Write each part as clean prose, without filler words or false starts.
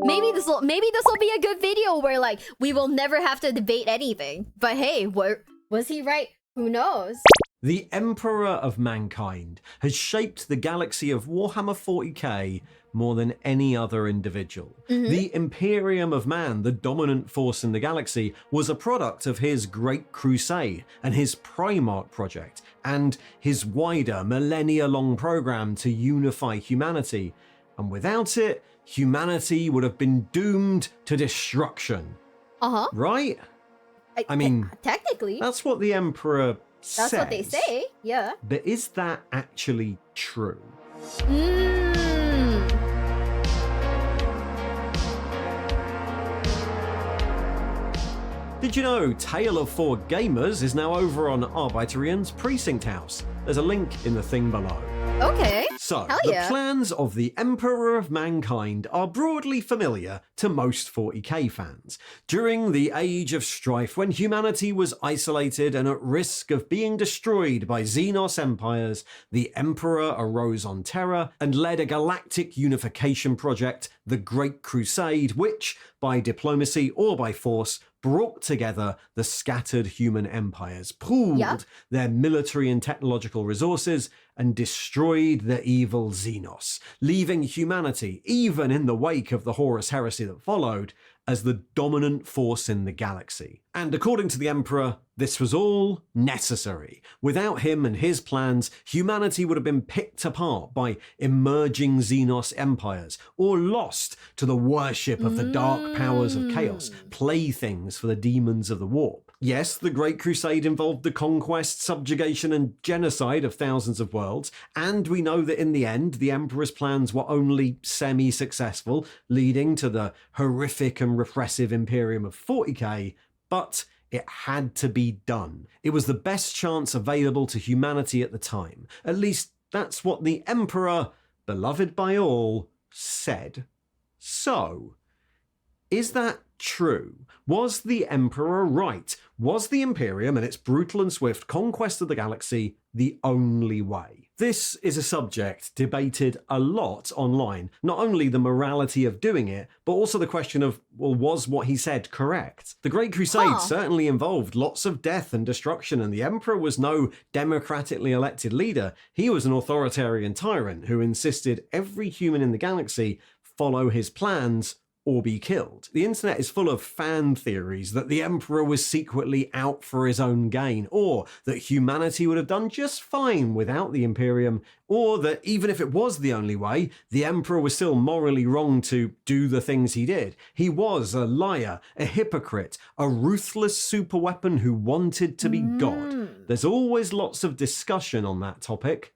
Maybe this will be a good video where like we will never have to debate anything. But hey, was he right? Who knows? The Emperor of Mankind has shaped the galaxy of Warhammer 40k more than any other individual. The Imperium of Man, the dominant force in the galaxy, was a product of his Great Crusade and his Primarch project, and his wider millennia-long program to unify humanity. And without it, humanity would have been doomed to destruction. Right? I mean, technically, that's what the Emperor says. that's what they say. Yeah. But is that actually true? Did you know Tale of Four Gamers is now over on Arbeiterian's Precinct House? There's a link in the thing below. Okay. So, Hell the yeah. plans of the Emperor of Mankind are broadly familiar to most 40k fans. During the Age of Strife, when humanity was isolated and at risk of being destroyed by Xenos empires, the Emperor arose on Terra and led a galactic unification project, the Great Crusade, which, by diplomacy or by force, brought together the scattered human empires, pooled their military and technological resources, and destroyed the evil Xenos, leaving humanity, even in the wake of the Horus heresy that followed, as the dominant force in the galaxy. And according to the Emperor, this was all necessary. Without him and his plans, humanity would have been picked apart by emerging Xenos empires, or lost to the worship of the dark powers of chaos, playthings for the demons of the warp. Yes, the Great Crusade involved the conquest, subjugation, and genocide of thousands of worlds, and we know that in the end, the Emperor's plans were only semi-successful, leading to the horrific and repressive Imperium of 40k, but it had to be done. It was the best chance available to humanity at the time. At least that's what the Emperor, beloved by all, said. So, is that true? Was the Emperor right? Was the Imperium and its brutal and swift conquest of the galaxy the only way? This is a subject debated a lot online. Not only the morality of doing it, but also the question of, well, was what he said correct? The Great Crusade certainly involved lots of death and destruction, and the Emperor was no democratically elected leader. He was an authoritarian tyrant who insisted every human in the galaxy follow his plans or be killed. The internet is full of fan theories that the Emperor was secretly out for his own gain, or that humanity would have done just fine without the Imperium, or that even if it was the only way, the Emperor was still morally wrong to do the things he did. He was a liar, a hypocrite, a ruthless superweapon who wanted to be God. There's always lots of discussion on that topic.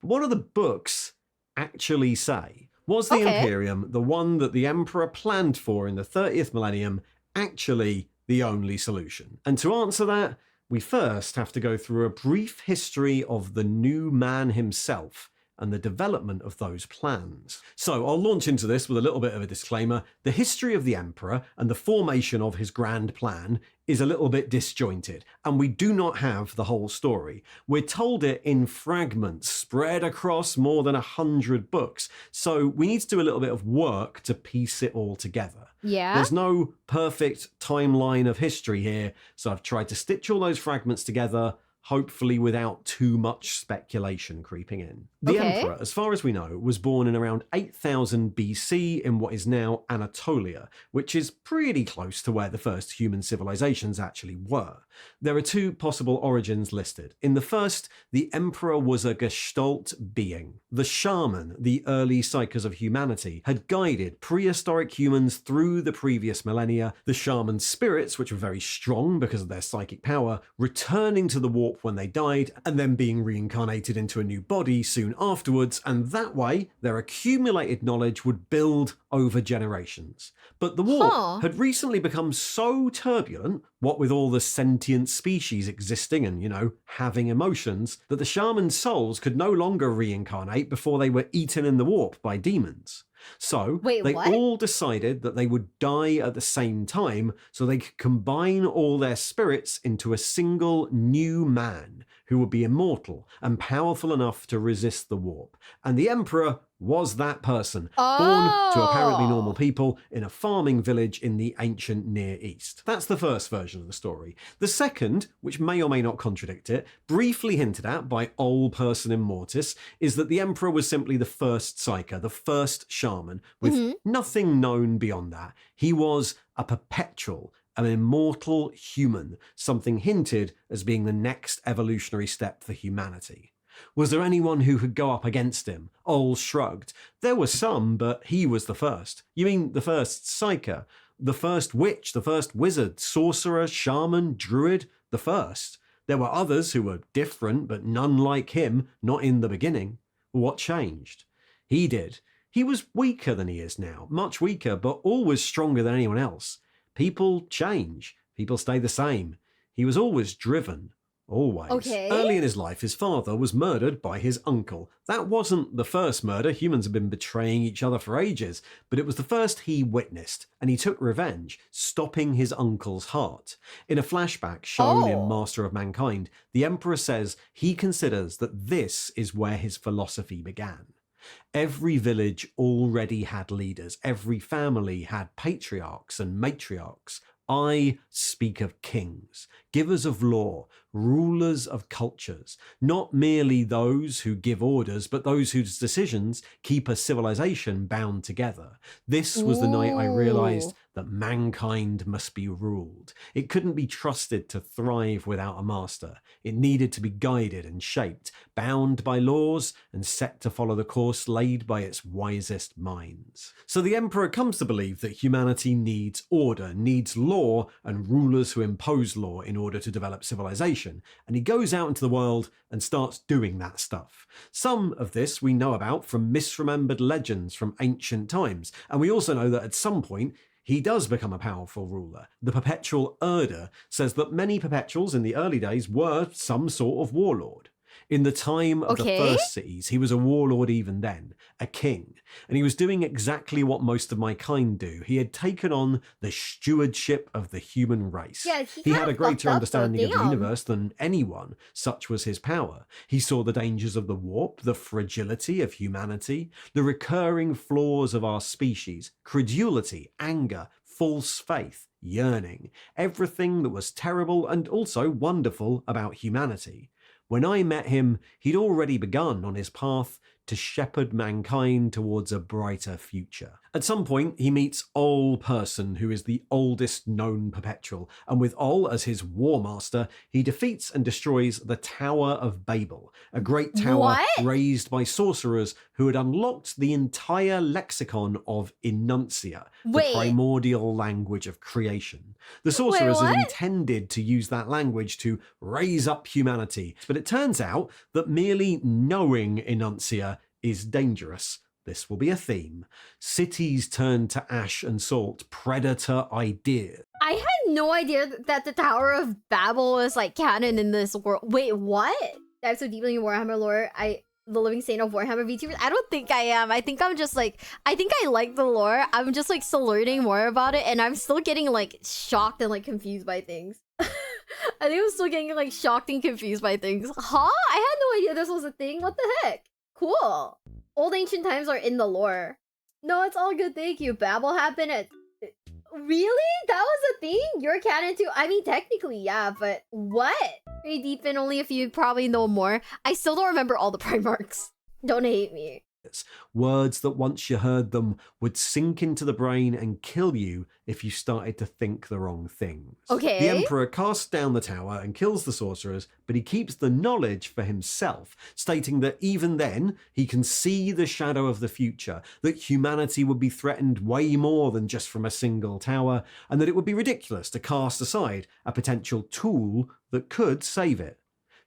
But what do the books actually say? Was the Imperium, the one that the Emperor planned for in the 30th millennium, actually the only solution? And to answer that, we first have to go through a brief history of the new man himself and the development of those plans. So I'll launch into this with a little bit of a disclaimer. The history of the Emperor and the formation of his grand plan is a little bit disjointed, and we do not have the whole story. We're told it in fragments spread across more than 100 books, so we need to do a little bit of work to piece it all together. Yeah. There's no perfect timeline of history here, so I've tried to stitch all those fragments together, hopefully without too much speculation creeping in. The Emperor, as far as we know, was born in around 8000 BC in what is now Anatolia, which is pretty close to where the first human civilizations actually were. There are two possible origins listed. In the first, the Emperor was a Gestalt being. The shaman, the early psychers of humanity, had guided prehistoric humans through the previous millennia, the shaman's spirits, which were very strong because of their psychic power, returning to the warp when they died, and then being reincarnated into a new body soon afterwards, and that way their accumulated knowledge would build over generations. But the warp had recently become so turbulent, what with all the sentient species existing and, having emotions, that the shaman's souls could no longer reincarnate before they were eaten in the warp by demons. So they all decided that they would die at the same time so they could combine all their spirits into a single new man who would be immortal and powerful enough to resist the warp. And the Emperor was that person, born to apparently normal people in a farming village in the ancient Near East. That's the first version of the story. The second, which may or may not contradict it, briefly hinted at by Ol Person Immortis, is that the Emperor was simply the first psyker, the first shaman, with nothing known beyond that. He was a perpetual, an immortal human, something hinted as being the next evolutionary step for humanity. Was there anyone who could go up against him? Ol shrugged. There were some, but he was the first. You mean the first psyker? The first witch, the first wizard, sorcerer, shaman, druid? The first. There were others who were different, but none like him, not in the beginning. What changed? He did. He was weaker than he is now, much weaker, but always stronger than anyone else. People change. People stay the same. He was always driven. Always. Okay. Early in his life, his father was murdered by his uncle. That wasn't the first murder. Humans have been betraying each other for ages, but it was the first he witnessed, and he took revenge, stopping his uncle's heart. In a flashback shown in Master of Mankind, the Emperor says he considers that this is where his philosophy began. Every village already had leaders. Every family had patriarchs and matriarchs. I speak of kings, givers of law, rulers of cultures, not merely those who give orders, but those whose decisions keep a civilization bound together. This was the night I realized that mankind must be ruled. It couldn't be trusted to thrive without a master. It needed to be guided and shaped, bound by laws, and set to follow the course laid by its wisest minds. So the Emperor comes to believe that humanity needs order, needs law, and rulers who impose law in order to develop civilization, and he goes out into the world and starts doing that stuff. Some of this we know about from misremembered legends from ancient times, and we also know that at some point he does become a powerful ruler. The Perpetual Erder says that many Perpetuals in the early days were some sort of warlord. In the time of the first cities, he was a warlord even then, a king, and he was doing exactly what most of my kind do. He had taken on the stewardship of the human race. Yeah, he had a greater understanding of the universe than anyone, such was his power. He saw the dangers of the warp, the fragility of humanity, the recurring flaws of our species, credulity, anger, false faith, yearning, everything that was terrible and also wonderful about humanity. When I met him, he'd already begun on his path to shepherd mankind towards a brighter future. At some point, he meets Ol Person, who is the oldest known Perpetual, and with Ol as his war master, he defeats and destroys the Tower of Babel, a great tower raised by sorcerers who had unlocked the entire lexicon of Enuncia, the primordial language of creation. The sorcerers had intended to use that language to raise up humanity, but it turns out that merely knowing Enuncia is dangerous. This will be a theme. Cities turn to ash and salt, predator ideas. I had no idea that the Tower of Babel was like canon in this world. Wait, what? I'm so deeply in Warhammer lore. The living saint of Warhammer VTubers. I don't think I am. I think I'm just like, I think I like the lore. I'm just like still learning more about it, and I'm still getting like shocked and like confused by things. I think I'm still getting like shocked and confused by things. Huh? I had no idea this was a thing. What the heck? Cool. Old ancient times are in the lore. No, it's all good. Thank you. Babel happened at... Really? That was a thing? You're canon too? I mean, technically, yeah, but what? Pretty deep in, only if you probably know more. I still don't remember all the Primarchs. Don't hate me. Words that once you heard them would sink into the brain and kill you if you started to think the wrong things. Okay. The Emperor casts down the tower and kills the sorcerers, but he keeps the knowledge for himself, stating that even then he can see the shadow of the future, that humanity would be threatened way more than just from a single tower, and that it would be ridiculous to cast aside a potential tool that could save it.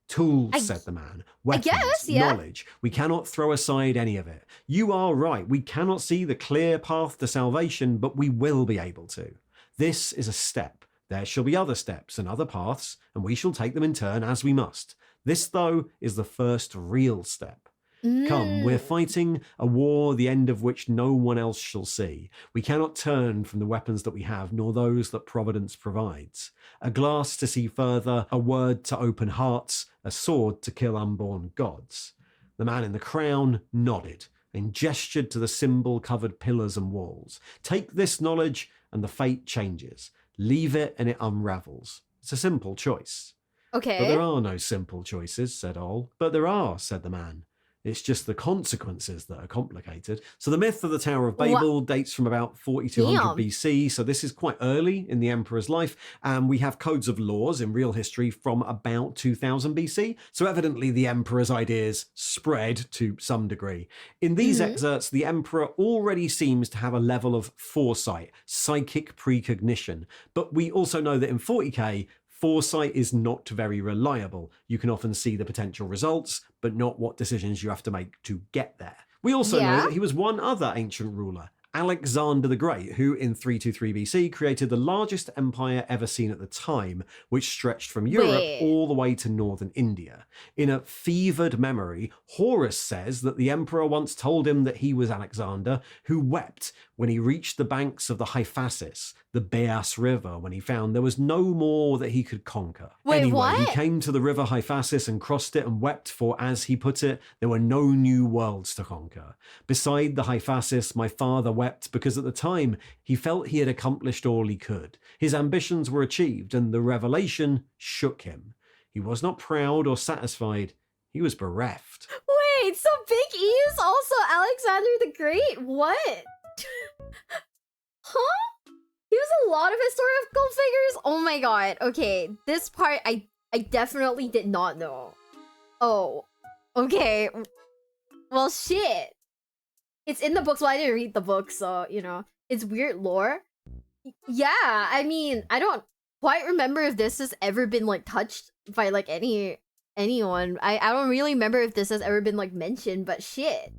Tools, said the man. Weapons, knowledge. We cannot throw aside any of it. You are right. We cannot see the clear path to salvation, but we will be able to. This is a step. There shall be other steps and other paths, and we shall take them in turn as we must. This, though, is the first real step. Come, we're fighting a war the end of which no one else shall see. We cannot turn from the weapons that we have, nor those that Providence provides. A glass to see further, a word to open hearts, a sword to kill unborn gods. The man in the crown nodded and gestured to the symbol-covered pillars and walls. Take this knowledge and the fate changes. Leave it and it unravels. It's a simple choice. Okay. But there are no simple choices, said Ol. But there are, said the man. It's just the consequences that are complicated. So the myth of the Tower of Babel dates from about 4200 BC. So this is quite early in the emperor's life. And we have codes of laws in real history from about 2000 BC. So evidently the emperor's ideas spread to some degree. In these excerpts, the emperor already seems to have a level of foresight, psychic precognition. But we also know that in 40k, foresight is not very reliable. You can often see the potential results, but not what decisions you have to make to get there. We also know that he was one other ancient ruler, Alexander the Great, who in 323 BC created the largest empire ever seen at the time, which stretched from Europe all the way to northern India. In a fevered memory, Horus says that the emperor once told him that he was Alexander, who wept when he reached the banks of the Hyphasis, the Beas River, when he found there was no more that he could conquer. He came to the river Hyphasis and crossed it and wept, for, as he put it, there were no new worlds to conquer. Beside the Hyphasis, my father wept because at the time he felt he had accomplished all he could. His ambitions were achieved and the revelation shook him. He was not proud or satisfied. He was bereft. Wait, so Big E is also Alexander the Great? What? Huh? He was a lot of historical figures? Oh my god. Okay, this part I definitely did not know. Oh. Okay. Well, shit. It's in the books. Well, I didn't read the book, so, you know. It's weird lore. Yeah, I mean, I don't quite remember if this has ever been, like, touched by, like, anyone. I don't really remember if this has ever been, like, mentioned, but shit.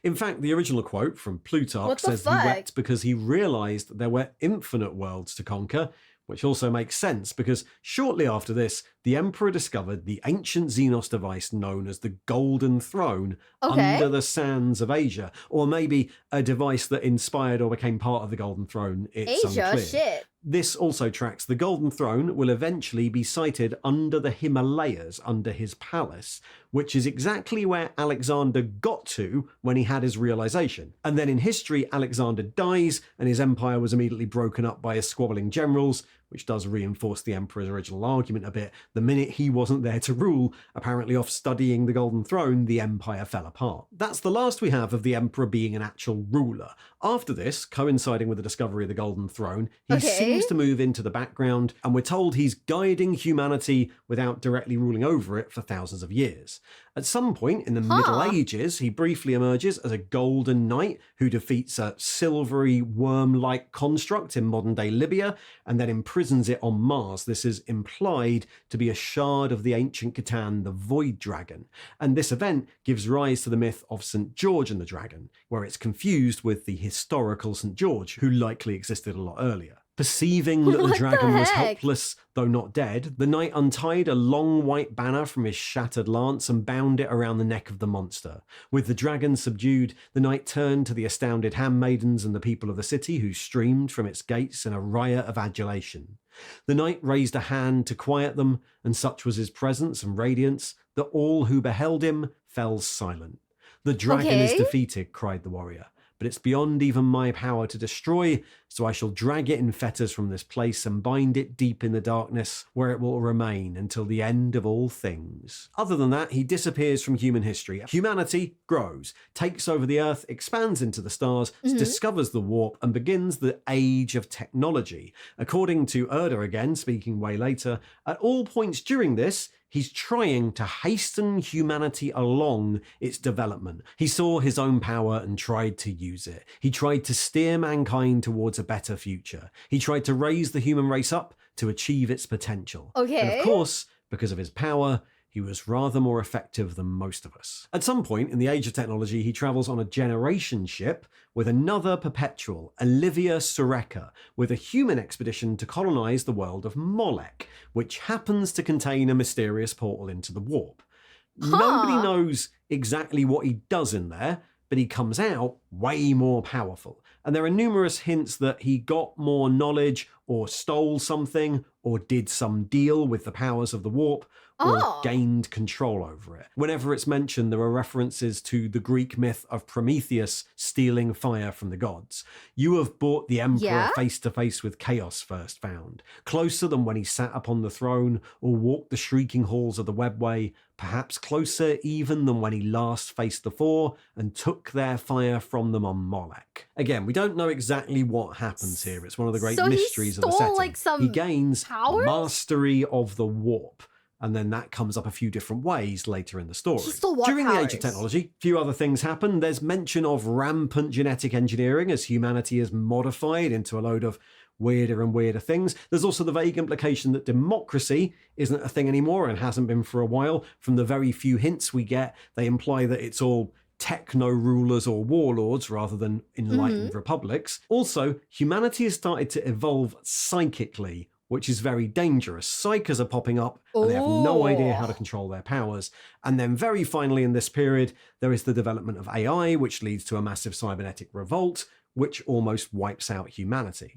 In fact, the original quote from Plutarch says he wept because he realized there were infinite worlds to conquer, which also makes sense because shortly after this, the emperor discovered the ancient Xenos device known as the Golden Throne under the sands of Asia, or maybe a device that inspired or became part of the Golden Throne. It's unclear. Shit. This also tracks the Golden Throne will eventually be sited under the Himalayas, under his palace, which is exactly where Alexander got to when he had his realization. And then in history, Alexander dies and his empire was immediately broken up by his squabbling generals, which does reinforce the emperor's original argument a bit. The minute he wasn't there to rule, apparently off studying the Golden Throne, the empire fell apart. That's the last we have of the emperor being an actual ruler. After this, coinciding with the discovery of the Golden Throne, he seems to move into the background, and we're told he's guiding humanity without directly ruling over it for thousands of years. At some point in the Middle Ages, he briefly emerges as a golden knight who defeats a silvery worm-like construct in modern-day Libya and then imprisons it on Mars. This is implied to be a shard of the ancient Catan, the Void Dragon. And this event gives rise to the myth of St. George and the Dragon, where it's confused with the historical St. George, who likely existed a lot earlier. Perceiving that the dragon was helpless, though not dead, the knight untied a long white banner from his shattered lance and bound it around the neck of the monster. With the dragon subdued, the knight turned to the astounded handmaidens and the people of the city who streamed from its gates in a riot of adulation. The knight raised a hand to quiet them, and such was his presence and radiance that all who beheld him fell silent. The dragon is defeated, cried the warrior. But it's beyond even my power to destroy, so I shall drag it in fetters from this place and bind it deep in the darkness, where it will remain until the end of all things. Other than that, he disappears from human history. Humanity grows, takes over the earth, expands into the stars, discovers the warp, and begins the age of technology. According to Erda again, speaking way later, at all points during this, he's trying to hasten humanity along its development. He saw his own power and tried to use it. He tried to steer mankind towards a better future. He tried to raise the human race up to achieve its potential. And of course, because of his power, he was rather more effective than most of us. At some point in the age of technology, he travels on a generation ship with another perpetual, Olivia Sureka, with a human expedition to colonize the world of Molech, which happens to contain a mysterious portal into the warp. Nobody knows exactly what he does in there, but he comes out way more powerful. And there are numerous hints that he got more knowledge or stole something or did some deal with the powers of the warp or gained control over it. Whenever it's mentioned, there are references to the Greek myth of Prometheus stealing fire from the gods. You have brought the Emperor face to face with chaos first found, closer than when he sat upon the throne or walked the shrieking halls of the webway, perhaps closer even than when he last faced the Four and took their fire from them on Molech. Again, we don't know exactly what happens here. It's one of the great mysteries of the setting. Like he gains powers? Mastery of the warp. And then that comes up a few different ways later in the story. During the Age of Technology, a few other things happen. There's mention of rampant genetic engineering as humanity is modified into a load of weirder and weirder things. There's also the vague implication that democracy isn't a thing anymore and hasn't been for a while. From the very few hints we get, they imply that it's all techno-rulers or warlords rather than enlightened republics. Also, humanity has started to evolve psychically, which is very dangerous. Psychers are popping up and they have no idea how to control their powers. And then very finally in this period, there is the development of AI, which leads to a massive cybernetic revolt, which almost wipes out humanity.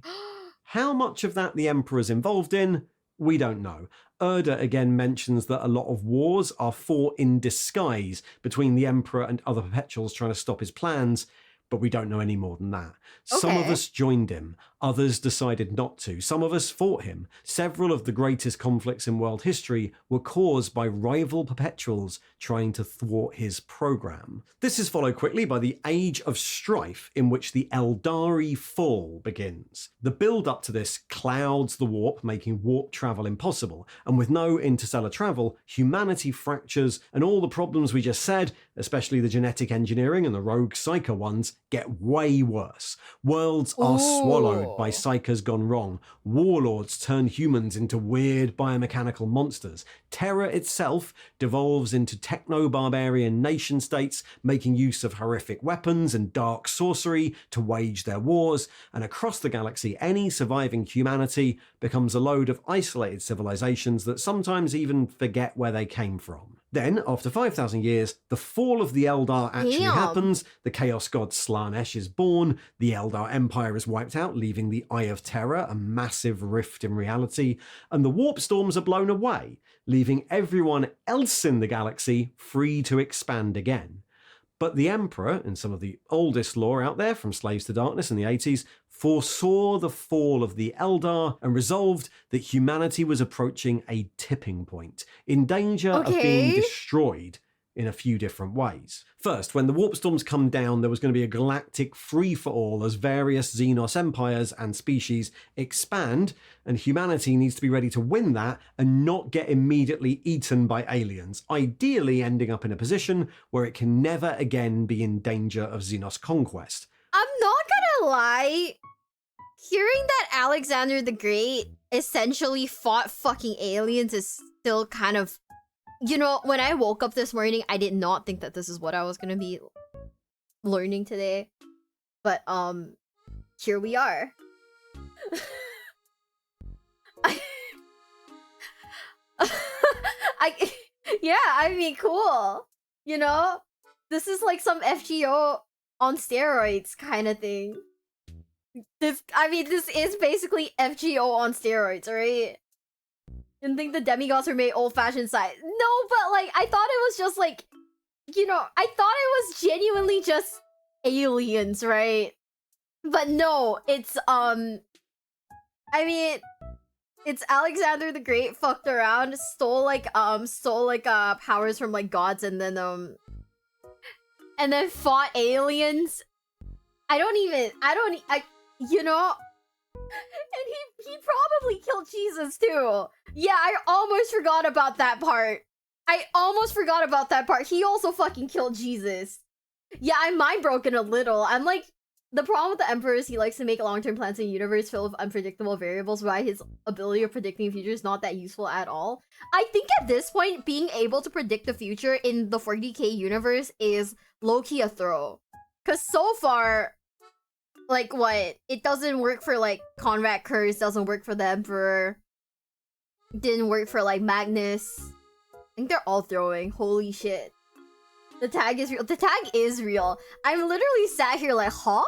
How much of that the Emperor's involved in, we don't know. Erda again mentions that a lot of wars are fought in disguise between the Emperor and other Perpetuals trying to stop his plans, but we don't know any more than that. Some of us joined him, others decided not to. Some of us fought him. Several of the greatest conflicts in world history were caused by rival Perpetuals trying to thwart his program. This is followed quickly by the Age of Strife, in which the Eldari fall begins. The build-up to this clouds the warp, making warp travel impossible, and with no interstellar travel, humanity fractures, and all the problems we just said, especially the genetic engineering and the rogue psyker ones, get way worse. Worlds are swallowed by psychers gone wrong. Warlords turn humans into weird biomechanical monsters. Terror itself devolves into techno-barbarian nation-states, making use of horrific weapons and dark sorcery to wage their wars, and across the galaxy, any surviving humanity becomes a load of isolated civilizations that sometimes even forget where they came from. Then, after 5,000 years, the fall of the Eldar actually happens, the Chaos God Slanesh is born, the Eldar Empire is wiped out, leaving the Eye of Terror, a massive rift in reality, and the warp storms are blown away, leaving everyone else in the galaxy free to expand again. But the Emperor, in some of the oldest lore out there from Slaves to Darkness in the 80s, foresaw the fall of the Eldar and resolved that humanity was approaching a tipping point, in danger of being destroyed in a few different ways. First, when the warp storms come down, there was going to be a galactic free-for-all as various Xenos empires and species expand, and humanity needs to be ready to win that and not get immediately eaten by aliens, ideally ending up in a position where it can never again be in danger of Xenos conquest. I'm not gonna lie, hearing that Alexander the Great essentially fought fucking aliens is still kind of... You know, when I woke up this morning, I did not think that this is what I was gonna be learning today. But, here we are. I mean, cool. You know? This is like some FGO on steroids kind of thing. This is basically FGO on steroids, right? Didn't think the demigods were made old-fashioned side. No, but like, I thought it was just like, you know, I thought it was genuinely just aliens, right? But no, it's, it's Alexander the Great fucked around, stole powers from like gods and then fought aliens. You know, and he probably killed Jesus too. Yeah, I almost forgot about that part. He also fucking killed Jesus. Yeah, I'm mind broken a little. I'm like, the problem with the Emperor is he likes to make long-term plans in a universe filled with unpredictable variables, why his ability of predicting the future is not that useful at all. I think at this point, being able to predict the future in the 40k universe is low-key a throw. Because so far, like, what? It doesn't work for, like, Conrad Curse, doesn't work for the Emperor. Didn't work for, like, Magnus. think they're all throwing. Holy shit. The tag is real. The tag is real. I'm literally sat here like, huh?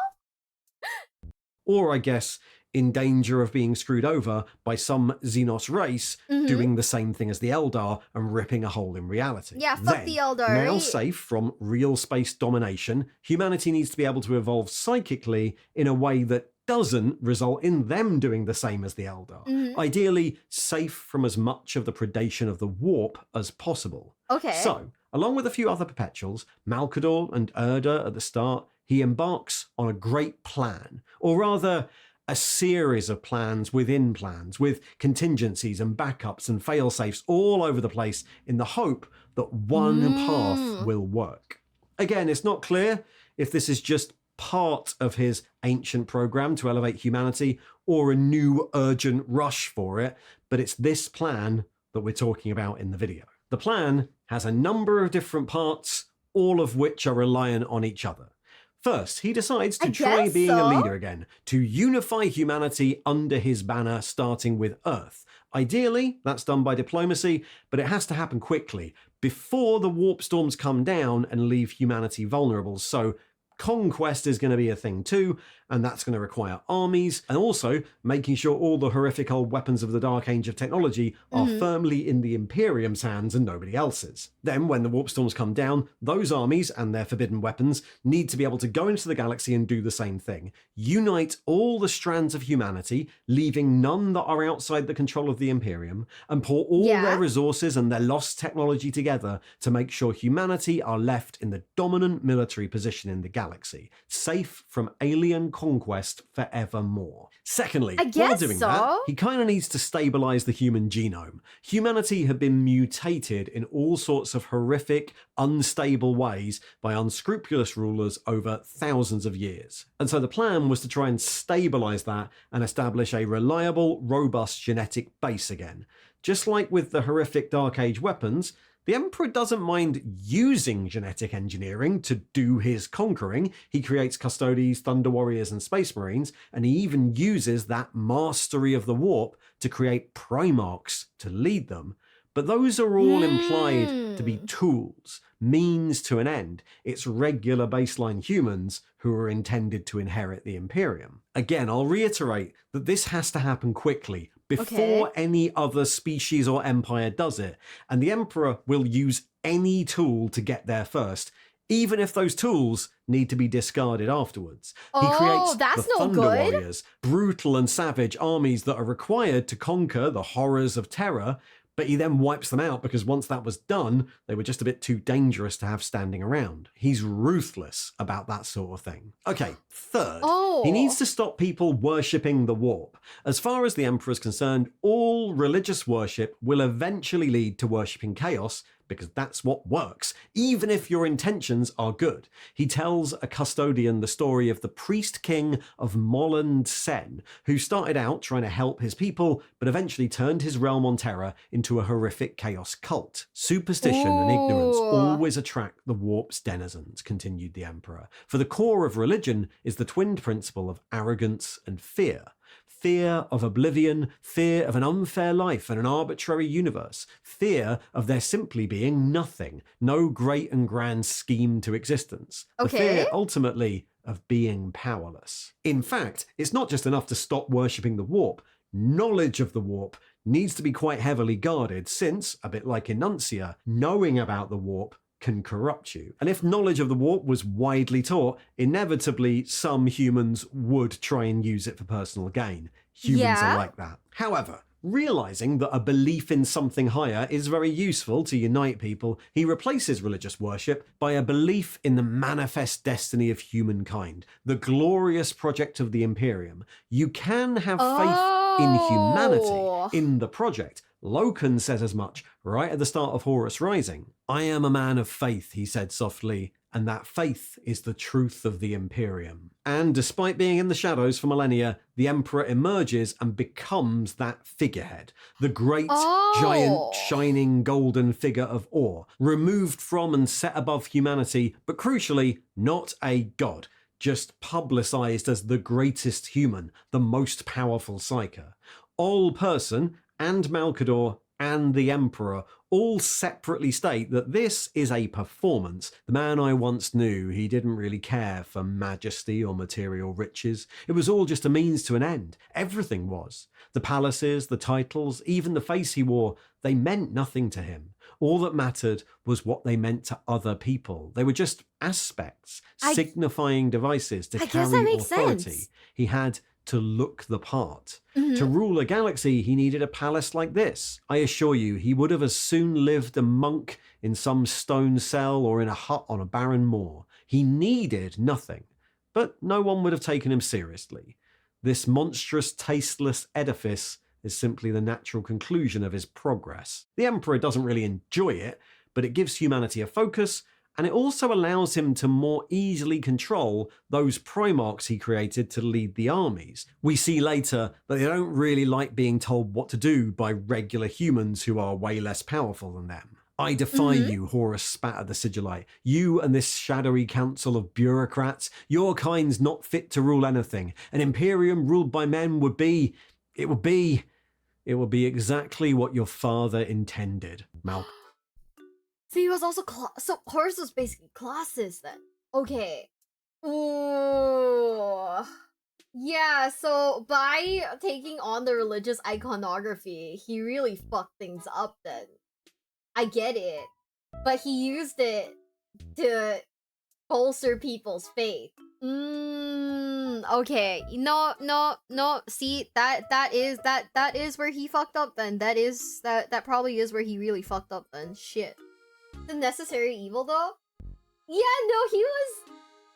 Or, I guess, in danger of being screwed over by some Xenos race doing the same thing as the Eldar and ripping a hole in reality. Yeah, fuck the Eldar, now right? safe from real space domination, humanity needs to be able to evolve psychically in a way that doesn't result in them doing the same as the Eldar. Ideally, safe from as much of the predation of the warp as possible. Okay. So, along with a few other Perpetuals, Malkador and Erda at the start, he embarks on a great plan, or rather, a series of plans within plans, with contingencies and backups and fail-safes all over the place in the hope that one path will work. Again, it's not clear if this is just part of his ancient program to elevate humanity or a new urgent rush for it, but it's this plan that we're talking about in the video. The plan has a number of different parts, all of which are reliant on each other. First, he decides to try being a leader again, to unify humanity under his banner, starting with Earth. Ideally, that's done by diplomacy, but it has to happen quickly, before the warp storms come down and leave humanity vulnerable. So conquest is going to be a thing too, and that's going to require armies, and also making sure all the horrific old weapons of the Dark Age of technology are firmly in the Imperium's hands and nobody else's. Then, when the warp storms come down, those armies and their forbidden weapons need to be able to go into the galaxy and do the same thing. Unite all the strands of humanity, leaving none that are outside the control of the Imperium, and pour all their resources and their lost technology together to make sure humanity are left in the dominant military position in the galaxy, safe from alien conquest forevermore. Secondly, while doing that, he kind of needs to stabilize the human genome. Humanity had been mutated in all sorts of horrific, unstable ways by unscrupulous rulers over thousands of years. And so the plan was to try and stabilize that and establish a reliable, robust genetic base again. Just like with the horrific Dark Age weapons, the Emperor doesn't mind using genetic engineering to do his conquering. He creates Custodes, Thunder Warriors, and Space Marines, and he even uses that mastery of the warp to create Primarchs to lead them. But those are all implied to be tools, means to an end. It's regular baseline humans who are intended to inherit the Imperium. Again, I'll reiterate that this has to happen quickly, before any other species or empire does it, and the Emperor will use any tool to get there first, even if those tools need to be discarded afterwards. He creates the Thunder Warriors, brutal and savage armies that are required to conquer the horrors of terror, but he then wipes them out because once that was done, they were just a bit too dangerous to have standing around. He's ruthless about that sort of thing. Okay, third, he needs to stop people worshipping the warp. As far as the Emperor is concerned, all religious worship will eventually lead to worshipping chaos, because that's what works, even if your intentions are good. He tells a custodian the story of the priest king of Molland Sen, who started out trying to help his people, but eventually turned his realm on terror into a horrific chaos cult. Superstition and ignorance always attract the warp's denizens, continued the Emperor. For the core of religion is the twinned principle of arrogance and fear. Fear of oblivion, fear of an unfair life and an arbitrary universe, fear of there simply being nothing, no great and grand scheme to existence. The fear, ultimately, of being powerless. In fact, it's not just enough to stop worshipping the warp. Knowledge of the warp needs to be quite heavily guarded since, a bit like Enuncia, knowing about the warp can corrupt you. And if knowledge of the warp was widely taught, inevitably some humans would try and use it for personal gain. Humans are like that. However, realizing that a belief in something higher is very useful to unite people, he replaces religious worship by a belief in the manifest destiny of humankind, the glorious project of the Imperium. You can have faith in humanity, in the project. Loken says as much right at the start of Horus Rising. I am a man of faith, he said softly, and that faith is the truth of the Imperium. And despite being in the shadows for millennia, the Emperor emerges and becomes that figurehead, the great, giant, shining golden figure of awe, removed from and set above humanity, but crucially, not a god, just publicized as the greatest human, the most powerful psyker. All person and Malkador and the Emperor all separately state that this is a performance. The man I once knew, he didn't really care for majesty or material riches. It was all just a means to an end. Everything was. The palaces, the titles, even the face he wore, they meant nothing to him. All that mattered was what they meant to other people. They were just aspects, signifying devices to carry authority. Sense. He had to look the part. To rule a galaxy, he needed a palace like this. I assure you, he would have as soon lived a monk in some stone cell or in a hut on a barren moor. He needed nothing, but no one would have taken him seriously. This monstrous, tasteless edifice is simply the natural conclusion of his progress. The Emperor doesn't really enjoy it, but it gives humanity a focus, and it also allows him to more easily control those Primarchs he created to lead the armies. We see later that they don't really like being told what to do by regular humans who are way less powerful than them. I defy you, Horus spat at the Sigillite. You and this shadowy council of bureaucrats, your kind's not fit to rule anything. An Imperium ruled by men would be exactly what your father intended, Malcolm. So he was also so Horus was basically classist then. Okay. Ooh. Yeah, so by taking on the religious iconography, he really fucked things up then. I get it. But he used it to bolster people's faith. Okay. No. See, that is where he fucked up then. That probably is where he really fucked up then. Shit. The necessary evil though? It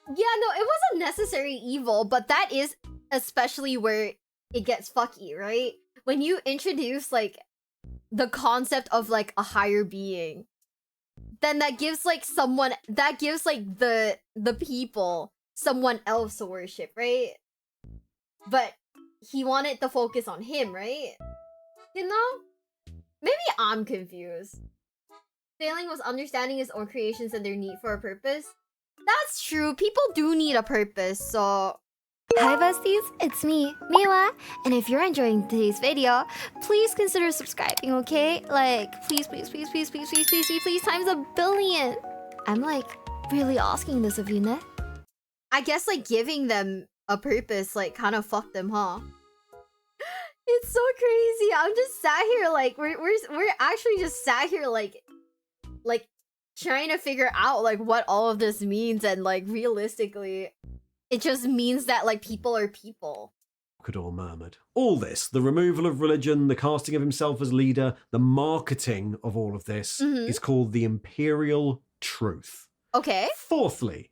wasn't necessary evil, but that is especially where it gets fucky, right? When you introduce like the concept of like a higher being, then that gives like the people someone else to worship, right? But he wanted to focus on him, right? You know? Maybe I'm confused. Failing was understanding his own creations and their need for a purpose. That's true. People do need a purpose, so... Hi besties, it's me, Miwa, and if you're enjoying today's video, please consider subscribing, okay? Like, please, times a billion. I'm like, really asking this of you, ne? I guess like giving them a purpose like kind of fucked them, huh? It's so crazy. I'm just sat here like we're actually just sat here like trying to figure out like what all of this means, and like realistically it just means that like people are people. Cador murmured. All this, the removal of religion, the casting of himself as leader, the marketing of all of this is called the Imperial Truth. Okay. Fourthly,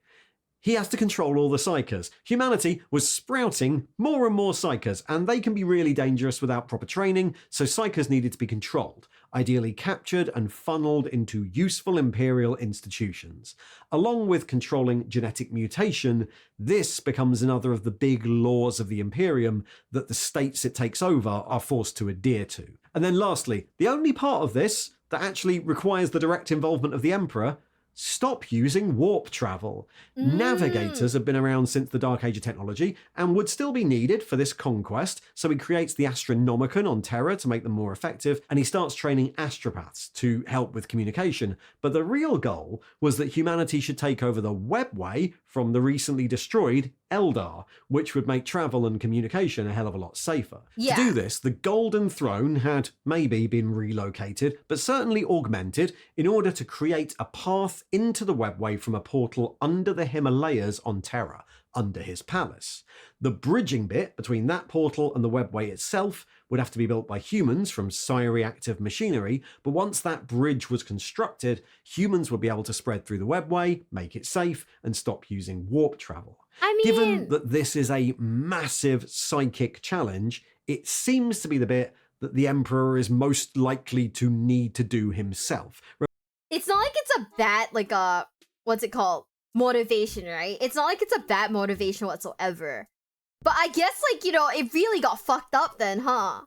he has to control all the Psykers. Humanity was sprouting more and more Psykers, and they can be really dangerous without proper training, so Psykers needed to be controlled, ideally captured and funneled into useful Imperial institutions. Along with controlling genetic mutation, this becomes another of the big laws of the Imperium that the states it takes over are forced to adhere to. And then lastly, the only part of this that actually requires the direct involvement of the Emperor: stop using warp travel. Navigators have been around since the Dark Age of technology and would still be needed for this conquest, so he creates the Astronomicon on Terra to make them more effective, and he starts training astropaths to help with communication. But the real goal was that humanity should take over the Webway from the recently destroyed Eldar, which would make travel and communication a hell of a lot safer. Yeah. To do this, the Golden Throne had maybe been relocated, but certainly augmented in order to create a path into the Webway from a portal under the Himalayas on Terra, under his palace. The bridging bit between that portal and the Webway itself would have to be built by humans from psi-reactive machinery, but once that bridge was constructed, humans would be able to spread through the Webway, make it safe, and stop using warp travel. Given that this is a massive psychic challenge, it seems to be the bit that the Emperor is most likely to need to do himself. It's not like it's a bad, like what's it called? Motivation, right? It's not like it's a bad motivation whatsoever. But I guess, like, you know, it really got fucked up then, huh?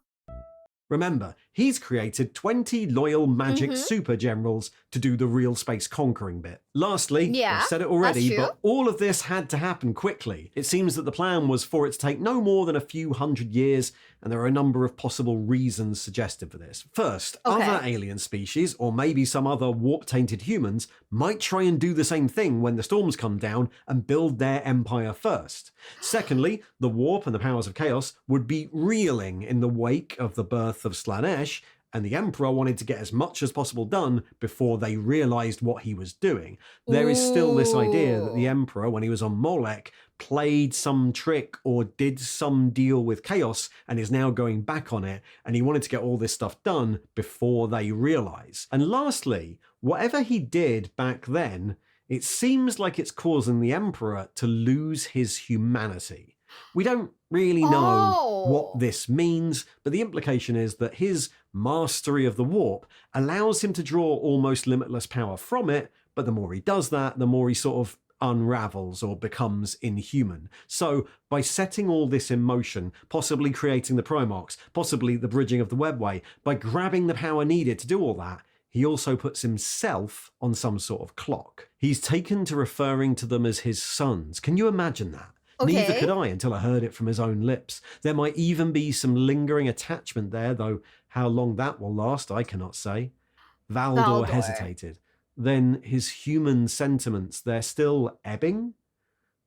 Remember, he's created 20 loyal magic super generals to do the real space conquering bit. Lastly, I've said it already, but all of this had to happen quickly. It seems that the plan was for it to take no more than a few hundred years, and there are a number of possible reasons suggested for this. First, Okay. other alien species, or maybe some other warp-tainted humans, might try and do the same thing when the storms come down and build their empire first. Secondly, the warp and the powers of chaos would be reeling in the wake of the birth of Slaanesh, and the Emperor wanted to get as much as possible done before they realized what he was doing. There is still this idea that the Emperor, when he was on Molech, played some trick or did some deal with chaos and is now going back on it, and he wanted to get all this stuff done before they realize. And lastly, whatever he did back then, it seems like it's causing the Emperor to lose his humanity. We don't really know what this means, but the implication is that his mastery of the warp allows him to draw almost limitless power from it, but the more he does that, the more he sort of unravels or becomes inhuman. So by setting all this in motion, possibly creating the Primarchs, possibly the bridging of the webway, by grabbing the power needed to do all that, he also puts himself on some sort of clock. He's taken to referring to them as his sons. Can you imagine that? Okay. Neither could I until I heard it from his own lips. There might even be some lingering attachment there, though how long that will last, I cannot say. Valdor hesitated. Then his human sentiments, they're still ebbing?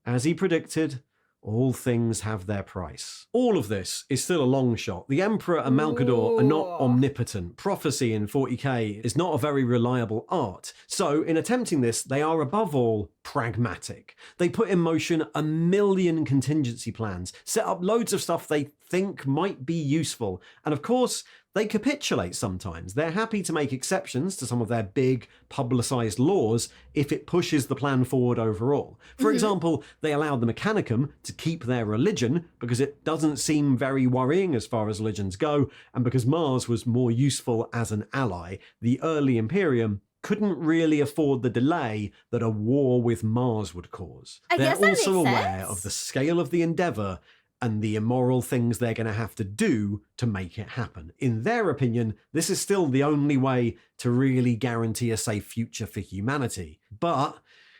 As he predicted, all things have their price. All of this is still a long shot. The Emperor and Malkador are not omnipotent. Prophecy in 40k is not a very reliable art. So in attempting this, they are above all pragmatic. They put in motion a million contingency plans, set up loads of stuff they think might be useful, and of course, they capitulate sometimes. They're happy to make exceptions to some of their big, publicised laws if it pushes the plan forward overall. For example, they allowed the Mechanicum to keep their religion because it doesn't seem very worrying as far as religions go, and because Mars was more useful as an ally, the early Imperium couldn't really afford the delay that a war with Mars would cause. They're also aware of the scale of the endeavour and the immoral things they're going to have to do to make it happen. In their opinion, this is still the only way to really guarantee a safe future for humanity. But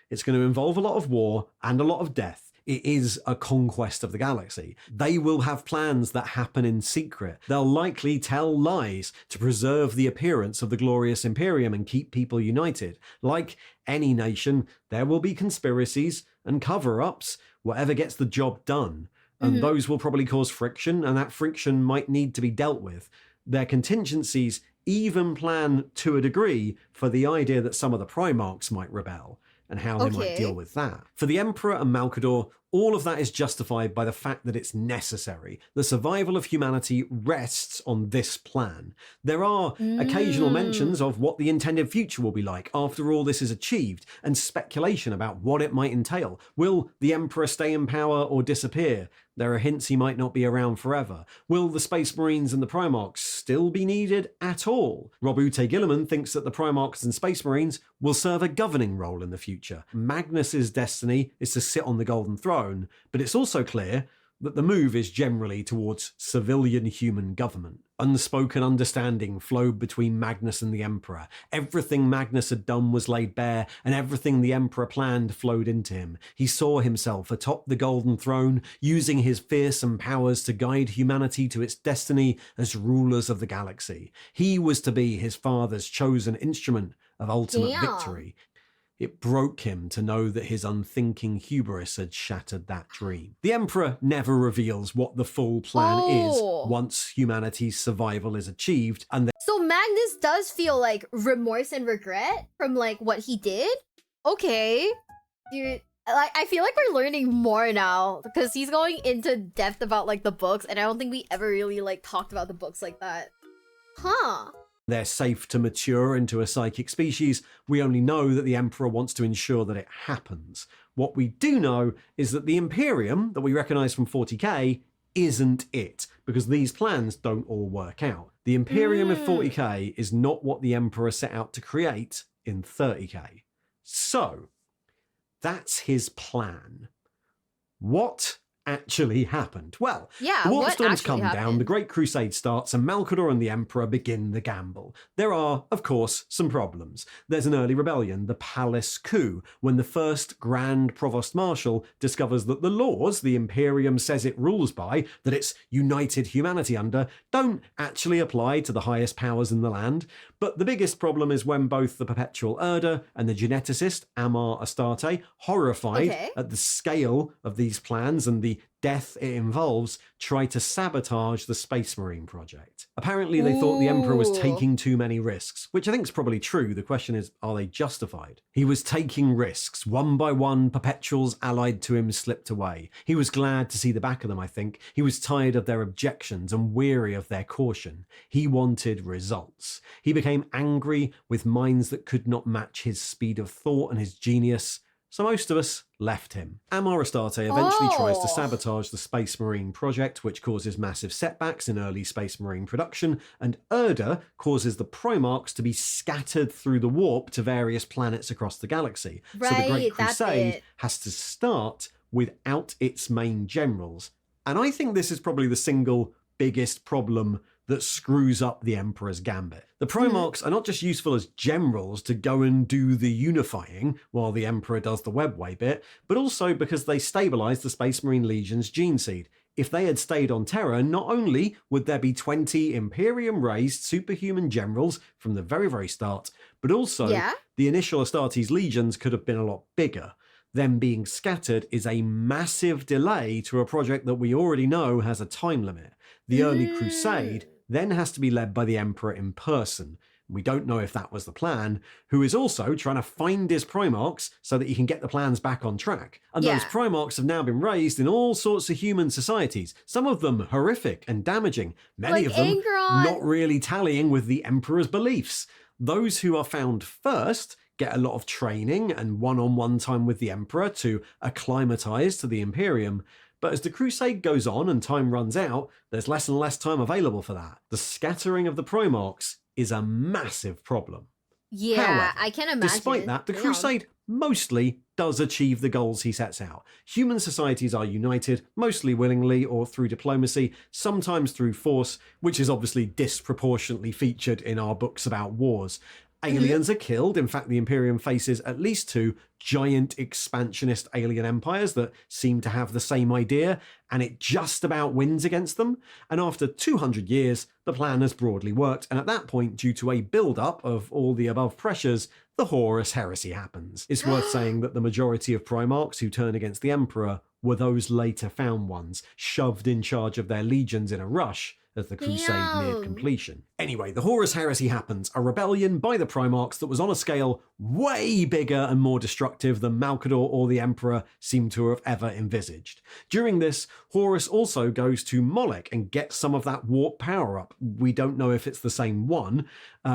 it's going to involve a lot of war and a lot of death. It is a conquest of the galaxy. They will have plans that happen in secret. They'll likely tell lies to preserve the appearance of the glorious Imperium and keep people united. Like any nation, there will be conspiracies and cover-ups, whatever gets the job done. And those will probably cause friction, and that friction might need to be dealt with. Their contingencies even plan, to a degree, for the idea that some of the Primarchs might rebel, and how they might deal with that. For the Emperor and Malkador, all of that is justified by the fact that it's necessary. The survival of humanity rests on this plan. There are occasional mentions of what the intended future will be like after all this is achieved, and speculation about what it might entail. Will the Emperor stay in power or disappear? There are hints he might not be around forever. Will the Space Marines and the Primarchs still be needed at all? Rob Ute Gilliman thinks that the Primarchs and Space Marines will serve a governing role in the future. Magnus's destiny is to sit on the Golden Throne, but it's also clear that the move is generally towards civilian human government. Unspoken understanding flowed between Magnus and the Emperor. Everything Magnus had done was laid bare, and everything the Emperor planned flowed into him. He saw himself atop the Golden Throne, using his fearsome powers to guide humanity to its destiny as rulers of the galaxy. He was to be his father's chosen instrument of ultimate victory. It broke him to know that his unthinking hubris had shattered that dream. The Emperor never reveals what the full plan is once humanity's survival is achieved, and so Magnus does feel like remorse and regret from like what he did? Okay. Dude, like I feel like we're learning more now because he's going into depth about like the books, and I don't think we ever really like talked about the books like that. Huh. they're safe to mature into a psychic species. We only know that the Emperor wants to ensure that it happens. What we do know is that the Imperium that we recognise from 40k isn't it, because these plans don't all work out. The Imperium of 40k is not what the Emperor set out to create in 30k. So, that's his plan. What actually happened? Well, Yeah, the warp what storms actually come down, happened? the Great Crusade starts, and Malcador and the Emperor begin the gamble. There are, of course, some problems. There's an early rebellion, the Palace Coup, when the first Grand Provost Marshal discovers that the laws the Imperium says it rules by, that it's united humanity under, don't actually apply to the highest powers in the land. But the biggest problem is when both the Perpetual Erda and the geneticist, Amar Astarte, horrified Okay. at the scale of these plans and the death it involves, try to sabotage the Space Marine project. Apparently, they thought the Emperor was Ooh. taking too many risks, which I think is probably true. The question is, are they justified? He was taking risks. One by one, Perpetuals allied to him slipped away. He was glad to see the back of them, I think. He was tired of their objections and weary of their caution. He wanted results. He became angry with minds that could not match his speed of thought and his genius. So most of us left him. Amar Astarte eventually tries to sabotage the Space Marine project, which causes massive setbacks in early Space Marine production, and Erda causes the Primarchs to be scattered through the warp to various planets across the galaxy. So the Great Crusade has to start without its main generals. And I think this is probably the single biggest problem that screws up the Emperor's gambit. The Primarchs are not just useful as generals to go and do the unifying while the Emperor does the webway bit, but also because they stabilise the Space Marine Legion's gene seed. If they had stayed on Terra, not only would there be 20 Imperium-raised superhuman generals from the very, very start, but also the initial Astartes legions could have been a lot bigger. Them being scattered is a massive delay to a project that we already know has a time limit. The early Crusade then has to be led by the Emperor in person. We don't know if that was the plan, who is also trying to find his Primarchs so that he can get the plans back on track. And those Primarchs have now been raised in all sorts of human societies, some of them horrific and damaging, many of them not really tallying with the Emperor's beliefs. Those who are found first get a lot of training and one-on-one time with the Emperor to acclimatize to the Imperium. But as the Crusade goes on and time runs out, there's less and less time available for that. The scattering of the Primarchs is a massive problem. Yeah, however, I can imagine. Despite that, the Crusade mostly does achieve the goals he sets out. Human societies are united, mostly willingly or through diplomacy, sometimes through force, which is obviously disproportionately featured in our books about wars. Aliens are killed. In fact, the Imperium faces at least 2 giant expansionist alien empires that seem to have the same idea, and it just about wins against them. And after 200 years, the plan has broadly worked, and at that point, due to a build-up of all the above pressures, the Horus Heresy happens. It's worth saying that the majority of Primarchs who turn against the Emperor were those later found ones, shoved in charge of their legions in a rush as the Crusade neared completion. Anyway, the Horus Heresy happens, a rebellion by the Primarchs that was on a scale way bigger and more destructive than Malcador or the Emperor seem to have ever envisaged. During this, Horus also goes to Molech and gets some of that warp power-up. We don't know if it's the same one.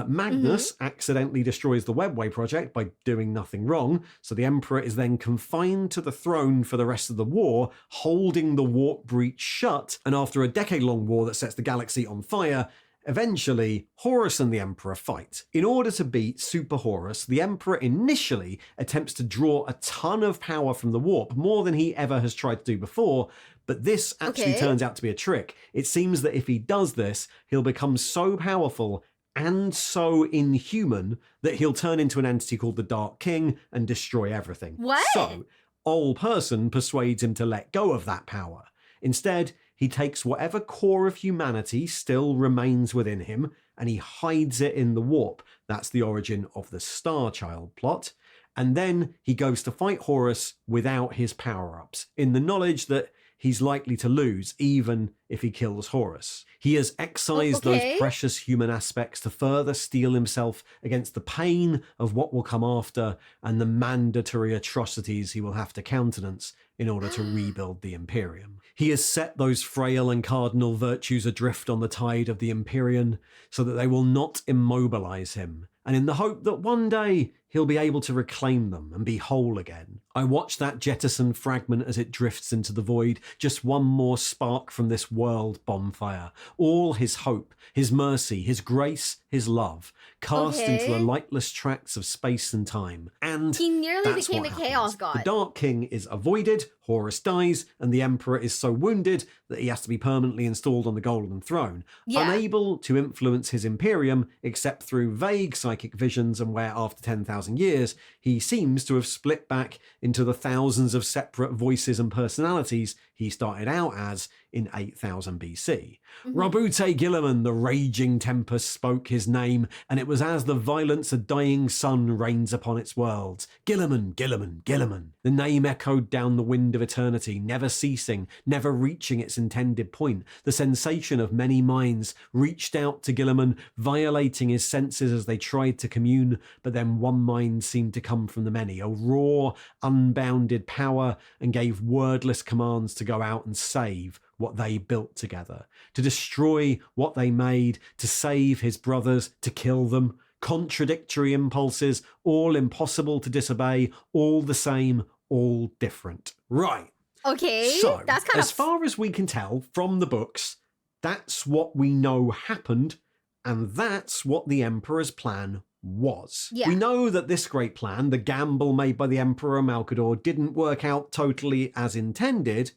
Magnus accidentally destroys the Webway project by doing nothing wrong, so the Emperor is then confined to the throne for the rest of the war, holding the warp breach shut, and after a decade-long war that sets the galaxy on fire, eventually, Horus and the Emperor fight. In order to beat Super Horus, the Emperor initially attempts to draw a ton of power from the warp, more than he ever has tried to do before, but this actually turns out to be a trick. It seems that if he does this, he'll become so powerful and so inhuman that he'll turn into an entity called the Dark King and destroy everything. So, Ol Person persuades him to let go of that power. Instead, he takes whatever core of humanity still remains within him and he hides it in the warp. That's the origin of the Star Child plot. And then he goes to fight Horus without his power-ups, in the knowledge that he's likely to lose, even if he kills Horus. He has excised those precious human aspects to further steel himself against the pain of what will come after and the mandatory atrocities he will have to countenance in order to rebuild the Imperium. He has set those frail and cardinal virtues adrift on the tide of the Imperium so that they will not immobilize him, and in the hope that one day he'll be able to reclaim them and be whole again. I watch that jettisoned fragment as it drifts into the void, just one more spark from this world bonfire. All his hope, his mercy, his grace, his love, cast into the lightless tracts of space and time. And he nearly that's became what a happens. chaos god. The Dark King is avoided, Horus dies, and the Emperor is so wounded that he has to be permanently installed on the Golden Throne, unable to influence his Imperium except through vague psychic visions, and where after 10,000 years he seems to have split back into the thousands of separate voices and personalities he started out as in 8000 BC. Rabute Gilliman, the raging tempest, spoke his name, and it was as the violence a dying sun rains upon its worlds. Gilliman, Gilliman, Gilliman. The name echoed down the wind of eternity, never ceasing, never reaching its intended point. The sensation of many minds reached out to Gilliman, violating his senses as they tried to commune, but then one mind seemed to come from the many, a raw, unbounded power, and gave wordless commands to go out and save what they built together, to destroy what they made, to save his brothers, to kill them. Contradictory impulses, all impossible to disobey, all the same, all different. Right. Okay, so that's kind as far as we can tell from the books, that's what we know happened, and that's what the Emperor's plan was. Yeah. We know that this great plan, the gamble made by the Emperor Malkador, didn't work out totally as intended,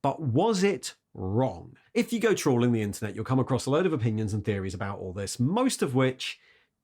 but was it wrong? If you go trawling the internet, you'll come across a load of opinions and theories about all this, most of which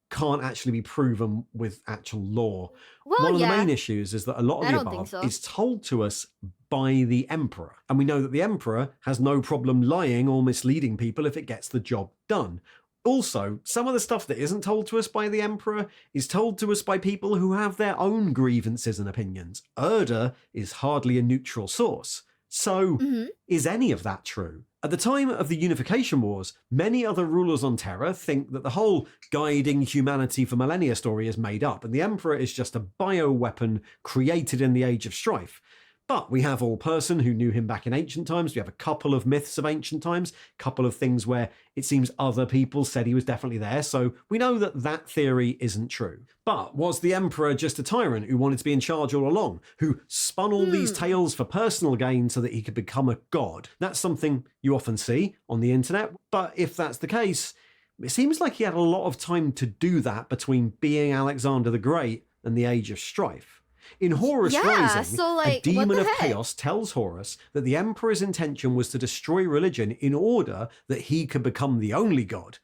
can't actually be proven with actual law. Well, one of the main issues is that a lot of the above is told to us by the Emperor. And we know that the Emperor has no problem lying or misleading people if it gets the job done. Also, some of the stuff that isn't told to us by the Emperor is told to us by people who have their own grievances and opinions. Erda is hardly a neutral source. So, is any of that true? At the time of the Unification Wars, many other rulers on Terra think that the whole guiding humanity for millennia story is made up, and the Emperor is just a bioweapon created in the Age of Strife. But we have All Person, who knew him back in ancient times. We have a couple of myths of ancient times, a couple of things where it seems other people said he was definitely there, so we know that that theory isn't true. But was the Emperor just a tyrant who wanted to be in charge all along, who spun all these tales for personal gain so that he could become a god? That's something you often see on the internet, but if that's the case, it seems like he had a lot of time to do that between being Alexander the Great and the Age of Strife. In Horus Rising, a demon of chaos tells Horus that the Emperor's intention was to destroy religion in order that he could become the only god.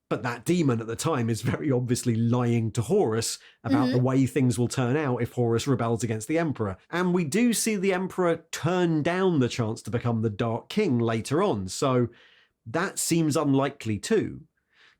But that demon at the time is very obviously lying to Horus about the way things will turn out if Horus rebels against the Emperor. And we do see the Emperor turn down the chance to become the Dark King later on, so that seems unlikely too.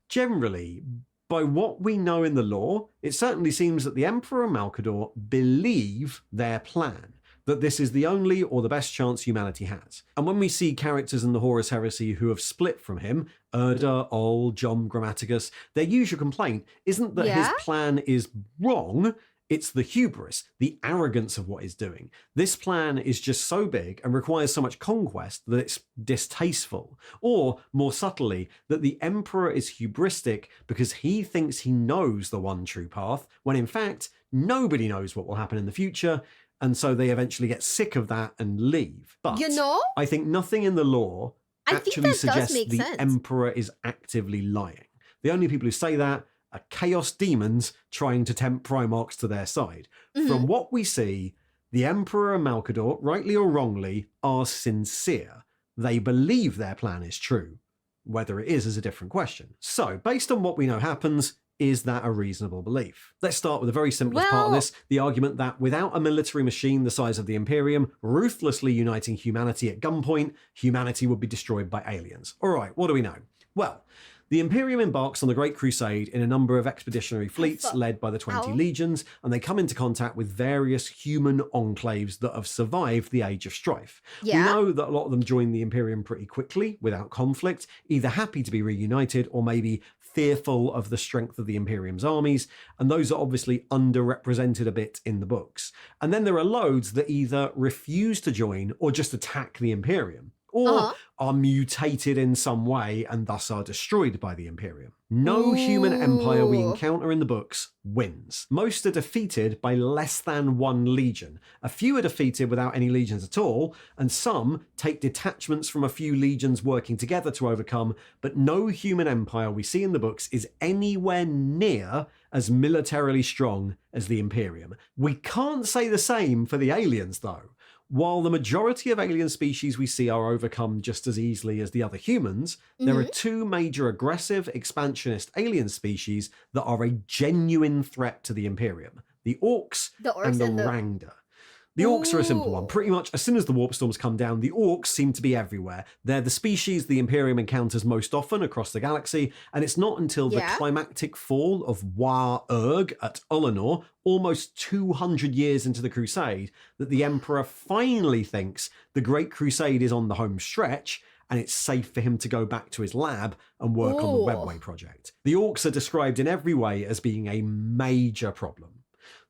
Generally, by what we know in the lore, it certainly seems that the Emperor and Malkador believe their plan, that this is the only or the best chance humanity has. And when we see characters in the Horus Heresy who have split from him, Erda, Ol, John Grammaticus, their usual complaint isn't that his plan is wrong, it's the hubris, the arrogance of what he's doing. This plan is just so big and requires so much conquest that it's distasteful. Or, more subtly, that the Emperor is hubristic because he thinks he knows the one true path, when in fact, nobody knows what will happen in the future, and so they eventually get sick of that and leave. But I think nothing in the lore actually suggests the Emperor is actively lying. The only people who say that are chaos demons trying to tempt Primarchs to their side. From what we see, the Emperor and Malkador, rightly or wrongly, are sincere. They believe their plan is true. Whether it is a different question. So, based on what we know happens, is that a reasonable belief? Let's start with the very simplest part of this, the argument that without a military machine the size of the Imperium, ruthlessly uniting humanity at gunpoint, humanity would be destroyed by aliens. All right, what do we know? Well, the Imperium embarks on the Great Crusade in a number of expeditionary fleets led by the 20 legions, and they come into contact with various human enclaves that have survived the Age of Strife. We know that a lot of them join the Imperium pretty quickly, without conflict, either happy to be reunited or maybe fearful of the strength of the Imperium's armies, and those are obviously underrepresented a bit in the books. And then there are loads that either refuse to join or just attack the Imperium. or Uh-huh. are mutated in some way and thus are destroyed by the Imperium. No human empire we Ooh. encounter in the books wins. Most are defeated by less than one legion. A few are defeated without any legions at all, and some take detachments from a few legions working together to overcome, but no human empire we see in the books is anywhere near as militarily strong as the Imperium. We can't say the same for the aliens, though. While the majority of alien species we see are overcome just as easily as the other humans, there are two major aggressive, expansionist alien species that are a genuine threat to the Imperium: the Orcs The orcs and the and the Rangda. The Orcs are a simple one. Ooh. Pretty much as soon as the warp storms come down, the Orcs seem to be everywhere. They're the species the Imperium encounters most often across the galaxy, and it's not until the Yeah. climactic fall of War-Urg at Ullanor, almost 200 years into the Crusade, that the Emperor finally thinks the Great Crusade is on the home stretch, and it's safe for him to go back to his lab and work on the Ooh. Webway project. The Orcs are described in every way as being a major problem.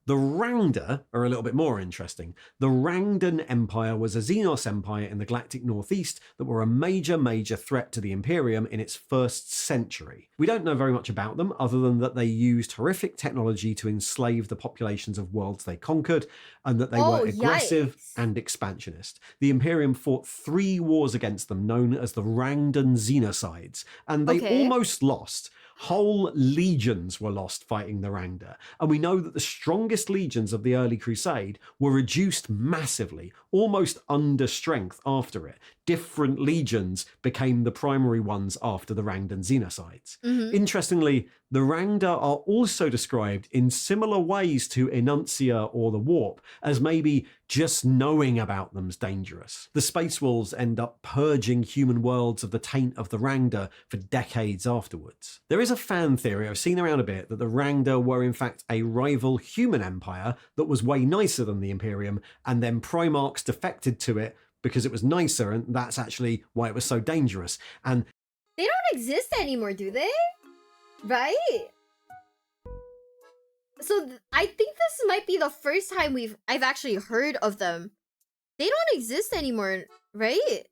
The Rangda are a little bit more interesting. The Rangdan Empire was a Xenos empire in the galactic northeast that were a major threat to the Imperium in its first century. We don't know very much about them other than that they used horrific technology to enslave the populations of worlds they conquered, and that they were aggressive yikes. and expansionist. The Imperium fought 3 wars against them known as the Rangdan Xenocides, and they almost lost. Whole legions were lost fighting the Rangda, and we know that the strongest legions of the early Crusade were reduced massively, almost under strength after it. Different legions became the primary ones after the Rangdan Xenocides. Interestingly, the Rangda are also described in similar ways to Enuncia or the Warp, as maybe just knowing about them's dangerous. The Space Wolves end up purging human worlds of the taint of the Rangda for decades afterwards. There is a fan theory I've seen around a bit that the Rangda were in fact a rival human empire that was way nicer than the Imperium, and then Primarchs defected to it because it was nicer, and that's actually why it was so dangerous. And they don't exist anymore, do they? Right? So I think this might be the first time I've actually heard of them. They don't exist anymore, right?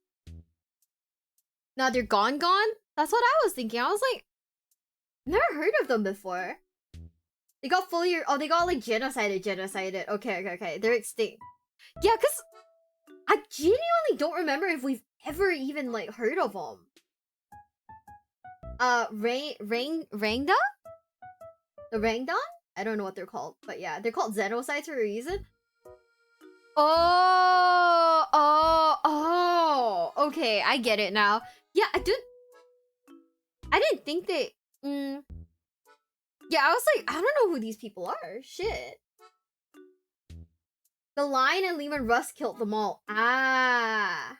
Now they're gone. That's what I was thinking. I was like, never heard of them before. They got they got like genocided. Okay. They're extinct. Yeah, because I genuinely don't remember if we've ever even like heard of them. Rangda? The Rangdan? I don't know what they're called, but yeah, they're called Xenocides for a reason. Okay, I get it now. Yeah, I didn't think they. Yeah, I was like, I don't know who these people are. Shit. The Lion and Lehman Russ killed them all. Ah.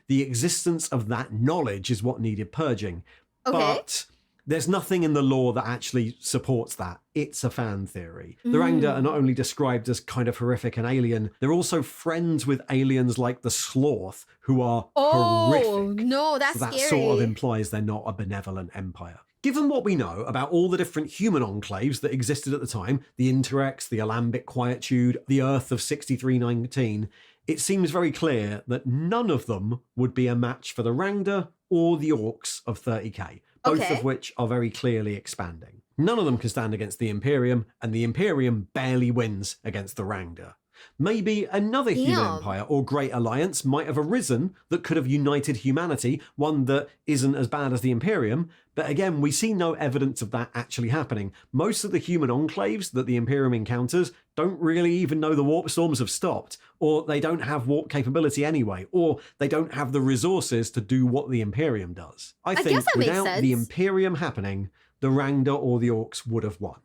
the existence of that knowledge is what needed purging. Okay. But there's nothing in the lore that actually supports that. It's a fan theory. The Rangda are not only described as kind of horrific and alien, they're also friends with aliens like the Sloth, who are horrific. No, that's so that scary. sort of implies they're not a benevolent empire. Given what we know about all the different human enclaves that existed at the time, the Interrex, the Alambic Quietude, the Earth of 6319, it seems very clear that none of them would be a match for the Rangda or the Orcs of 30k, both of which are very clearly expanding. None of them can stand against the Imperium, and the Imperium barely wins against the Rangda. Maybe another human empire or great alliance might have arisen that could have united humanity, one that isn't as bad as the Imperium, but again, we see no evidence of that actually happening. Most of the human enclaves that the Imperium encounters don't really even know the warp storms have stopped, or they don't have warp capability anyway, or they don't have the resources to do what the Imperium does. I think without the Imperium happening, the Rangda or the Orcs would have won.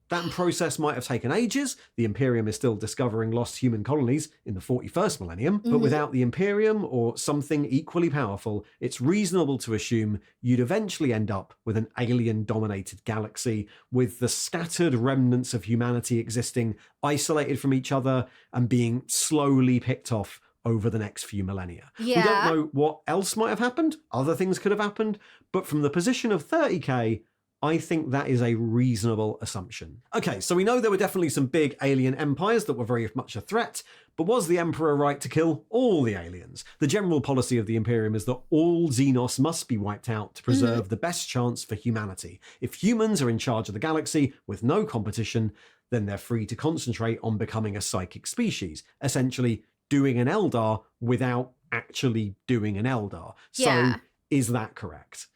That process might have taken ages. The Imperium is still discovering lost human colonies in the 41st millennium. But without the Imperium or something equally powerful, it's reasonable to assume you'd eventually end up with an alien-dominated galaxy with the scattered remnants of humanity existing isolated from each other and being slowly picked off over the next few millennia. We don't know what else might have happened. Other things could have happened. But from the position of 30k, I think that is a reasonable assumption. Okay, so we know there were definitely some big alien empires that were very much a threat, but was the Emperor right to kill all the aliens? The general policy of the Imperium is that all Xenos must be wiped out to preserve the best chance for humanity. If humans are in charge of the galaxy with no competition, then they're free to concentrate on becoming a psychic species, essentially doing an Eldar without actually doing an Eldar. So is that correct?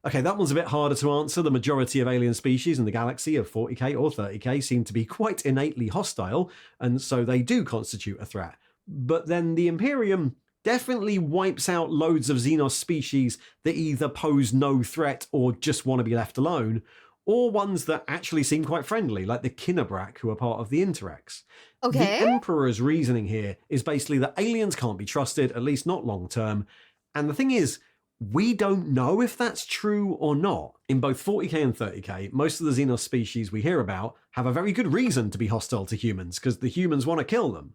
Okay, that one's a bit harder to answer. The majority of alien species in the galaxy of 40k or 30k seem to be quite innately hostile, and so they do constitute a threat. But then the Imperium definitely wipes out loads of Xenos species that either pose no threat or just want to be left alone, or ones that actually seem quite friendly, like the Kinnabrak, who are part of the Interrex. Okay. The Emperor's reasoning here is basically that aliens can't be trusted, at least not long term. And the thing is, we don't know if that's true or not. In both 40k and 30k, most of the Xenos species we hear about have a very good reason to be hostile to humans, because the humans want to kill them.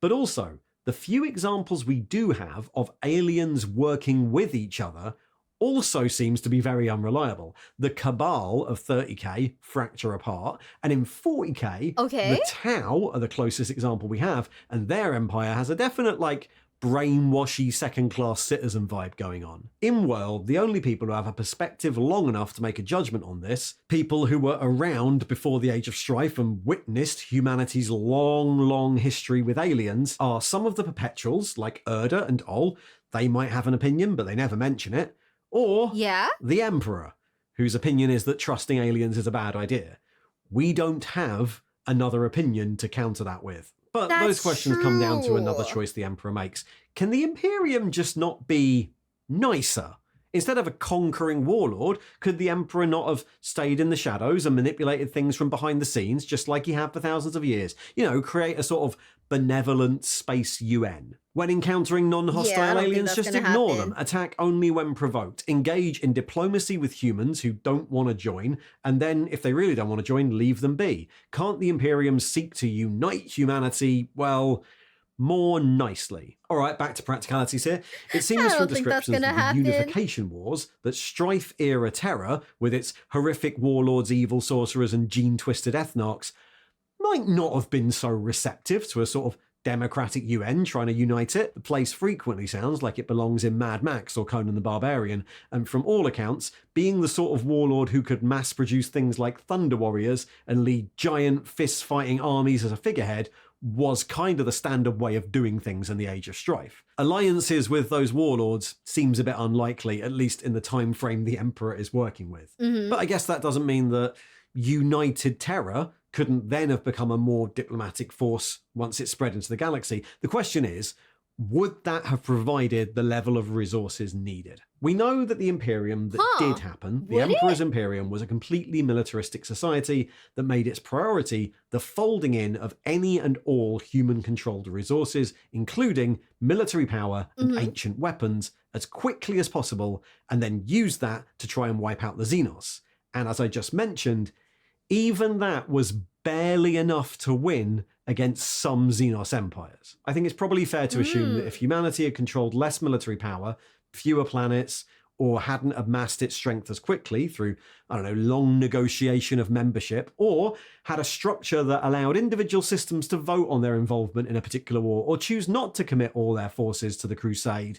But also, the few examples we do have of aliens working with each other also seems to be very unreliable. The Cabal of 30k fracture apart, and in 40k, the Tau are the closest example we have, and their empire has a definite, brainwashy second-class citizen vibe going on. In-world, the only people who have a perspective long enough to make a judgment on this, people who were around before the Age of Strife and witnessed humanity's long history with aliens, are some of the Perpetuals, like Erda and Ol. They might have an opinion, but they never mention it. Or the Emperor, whose opinion is that trusting aliens is a bad idea. We don't have another opinion to counter that with. But those questions come down to another choice the Emperor makes. Can the Imperium just not be nicer? Instead of a conquering warlord, could the Emperor not have stayed in the shadows and manipulated things from behind the scenes, just like he had for thousands of years? You know, create a sort of benevolent space UN. When encountering non-hostile aliens, just ignore them. Attack only when provoked. Engage in diplomacy with humans who don't want to join, and then, if they really don't want to join, leave them be. Can't the Imperium seek to unite humanity, well, more nicely? All right, back to practicalities here. It seems from descriptions of the Unification Wars that Strife-era terror, with its horrific warlords, evil sorcerers, and gene-twisted ethnarchs, might not have been so receptive to a sort of democratic UN trying to unite it. The place frequently sounds like it belongs in Mad Max or Conan the Barbarian, and from all accounts, being the sort of warlord who could mass produce things like Thunder Warriors and lead giant fist-fighting armies as a figurehead was kind of the standard way of doing things in the Age of Strife. Alliances with those warlords seems a bit unlikely, at least in the time frame the Emperor is working with. But I guess that doesn't mean that united terror couldn't then have become a more diplomatic force once it spread into the galaxy. The question is, would that have provided the level of resources needed? We know that the Imperium that did happen, the Emperor's Imperium, was a completely militaristic society that made its priority the folding in of any and all human-controlled resources, including military power and ancient weapons, as quickly as possible, and then use that to try and wipe out the Xenos. And as I just mentioned, even that was barely enough to win against some Xenos empires. I think it's probably fair to assume that if humanity had controlled less military power, fewer planets, or hadn't amassed its strength as quickly through, long negotiation of membership, or had a structure that allowed individual systems to vote on their involvement in a particular war, or choose not to commit all their forces to the crusade,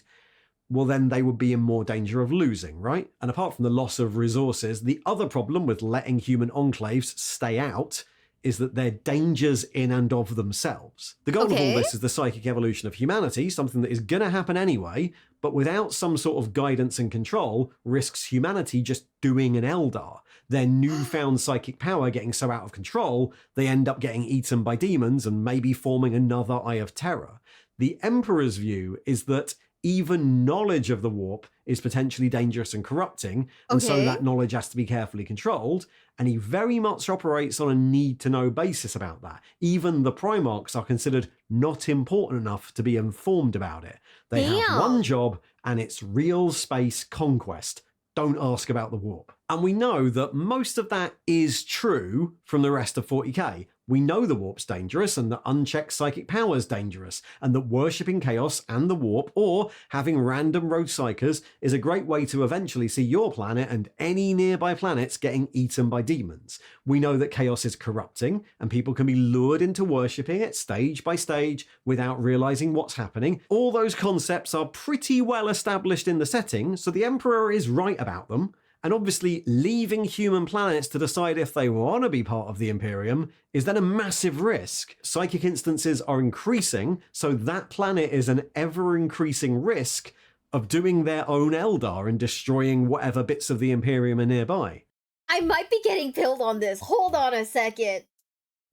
well, then they would be in more danger of losing, right? And apart from the loss of resources, the other problem with letting human enclaves stay out is that they're dangers in and of themselves. The goal of all this is the psychic evolution of humanity, something that is going to happen anyway, but without some sort of guidance and control, risks humanity just doing an Eldar. Their newfound psychic power getting so out of control, they end up getting eaten by demons and maybe forming another Eye of Terror. The Emperor's view is that even knowledge of the warp is potentially dangerous and corrupting, and so that knowledge has to be carefully controlled, and he very much operates on a need-to-know basis about that. Even the Primarchs are considered not important enough to be informed about it. They have one job, and it's real space conquest. Don't ask about the warp. And we know that most of that is true from the rest of 40k. We know the warp's dangerous and that unchecked psychic power is dangerous, and that worshipping chaos and the warp, or having random rogue psychers, is a great way to eventually see your planet and any nearby planets getting eaten by demons. We know that chaos is corrupting, and people can be lured into worshipping it stage by stage without realizing what's happening. All those concepts are pretty well established in the setting, so the Emperor is right about them. And obviously, leaving human planets to decide if they want to be part of the Imperium is then a massive risk. Psychic instances are increasing, so that planet is an ever-increasing risk of doing their own Eldar and destroying whatever bits of the Imperium are nearby. I might be getting pilled on this. Hold on a second.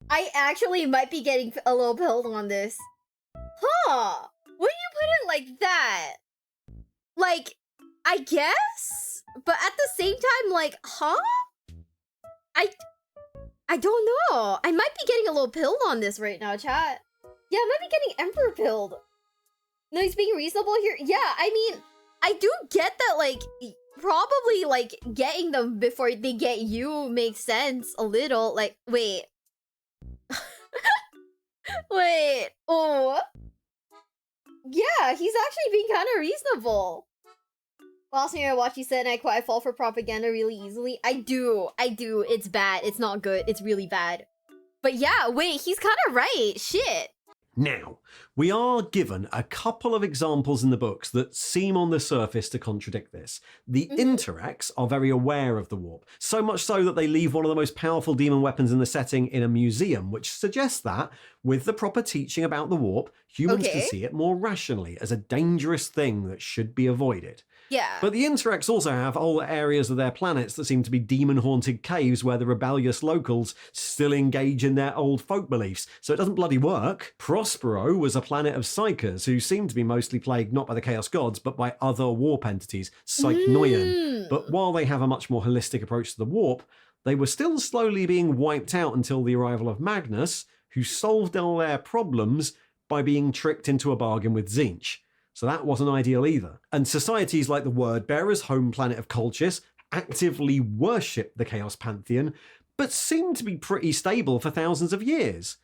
I actually might be getting a little pilled on this. Huh. When you put it like that, like, I guess? But at the same time, like, huh? I don't know. I might be getting a little pilled on this right now, chat. Yeah, I might be getting Emperor pilled. No, he's being reasonable here. Yeah, I mean, I do get that, like, probably, like, getting them before they get you makes sense a little. Like, wait. Wait. Oh. Yeah, he's actually being kind of reasonable. Last time I watched, you said, and I quote, I fall for propaganda really easily. I do. It's bad. It's not good. It's really bad. But yeah, wait, he's kind of right. Shit. Now, we are given a couple of examples in the books that seem on the surface to contradict this. The Interrex are very aware of the warp, so much so that they leave one of the most powerful demon weapons in the setting in a museum, which suggests that, with the proper teaching about the warp, humans can see it more rationally as a dangerous thing that should be avoided. Yeah. But the Interrex also have whole areas of their planets that seem to be demon-haunted caves where the rebellious locals still engage in their old folk beliefs, so it doesn't bloody work. Prospero was a planet of psychers who seem to be mostly plagued not by the Chaos Gods, but by other warp entities, Psychnoian. But while they have a much more holistic approach to the warp, they were still slowly being wiped out until the arrival of Magnus, who solved all their problems by being tricked into a bargain with Tzeentch. So that wasn't ideal either. And societies like the Word Bearers, home planet of Colchis, actively worship the Chaos Pantheon, but seem to be pretty stable for thousands of years.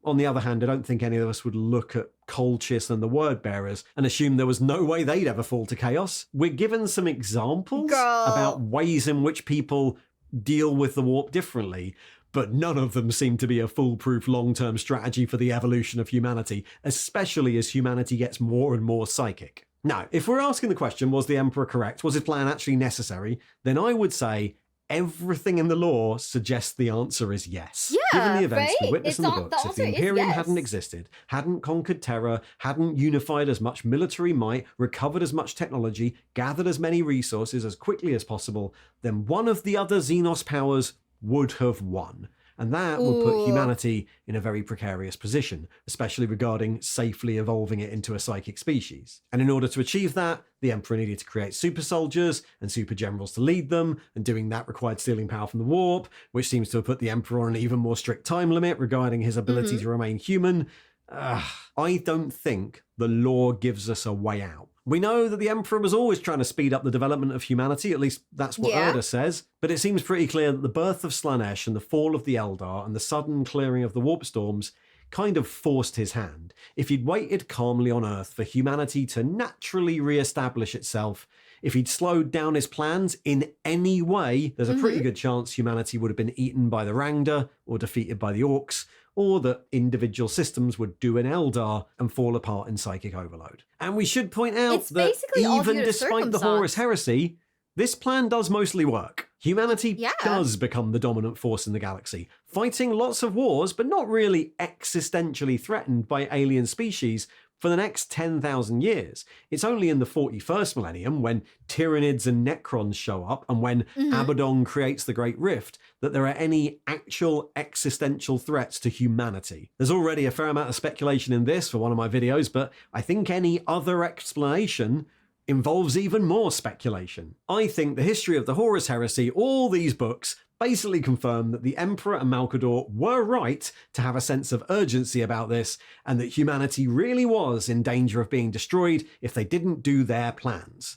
On the other hand, I don't think any of us would look at Colchis and the Word Bearers and assume there was no way they'd ever fall to chaos. We're given some examples about ways in which people deal with the warp differently, but none of them seem to be a foolproof long-term strategy for the evolution of humanity, especially as humanity gets more and more psychic. Now, if we're asking the question, was the Emperor correct? Was his plan actually necessary? Then I would say everything in the lore suggests the answer is yes. Yeah, given the events we right? witness in the books, if the Imperium hadn't existed, hadn't conquered Terra, hadn't unified as much military might, recovered as much technology, gathered as many resources as quickly as possible, then one of the other Xenos powers would have won. And that would put humanity in a very precarious position, especially regarding safely evolving it into a psychic species. And in order to achieve that, the Emperor needed to create super soldiers and super generals to lead them, and doing that required stealing power from the warp, which seems to have put the Emperor on an even more strict time limit regarding his ability to remain human. I don't think the lore gives us a way out. We know that the Emperor was always trying to speed up the development of humanity, at least that's what Erda says, but it seems pretty clear that the birth of Slaanesh and the fall of the Eldar and the sudden clearing of the warp storms kind of forced his hand. If he'd waited calmly on Earth for humanity to naturally re-establish itself, if he'd slowed down his plans in any way, there's a pretty good chance humanity would have been eaten by the Rangda or defeated by the Orcs, or that individual systems would do an Eldar and fall apart in psychic overload. And we should point out that even despite the Horus heresy, this plan does mostly work. Humanity does become the dominant force in the galaxy, fighting lots of wars, but not really existentially threatened by alien species for the next 10,000 years. It's only in the 41st millennium, when Tyranids and Necrons show up, and when Abaddon creates the Great Rift, that there are any actual existential threats to humanity. There's already a fair amount of speculation in this for one of my videos, but I think any other explanation involves even more speculation. I think the history of the Horus Heresy, all these books, basically confirm that the Emperor and Malkador were right to have a sense of urgency about this, and that humanity really was in danger of being destroyed if they didn't do their plans.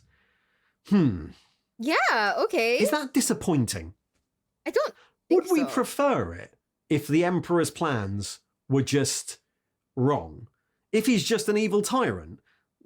Yeah, okay. Is that disappointing? I don't think Would we so. prefer it if the Emperor's plans were just wrong? If he's just an evil tyrant?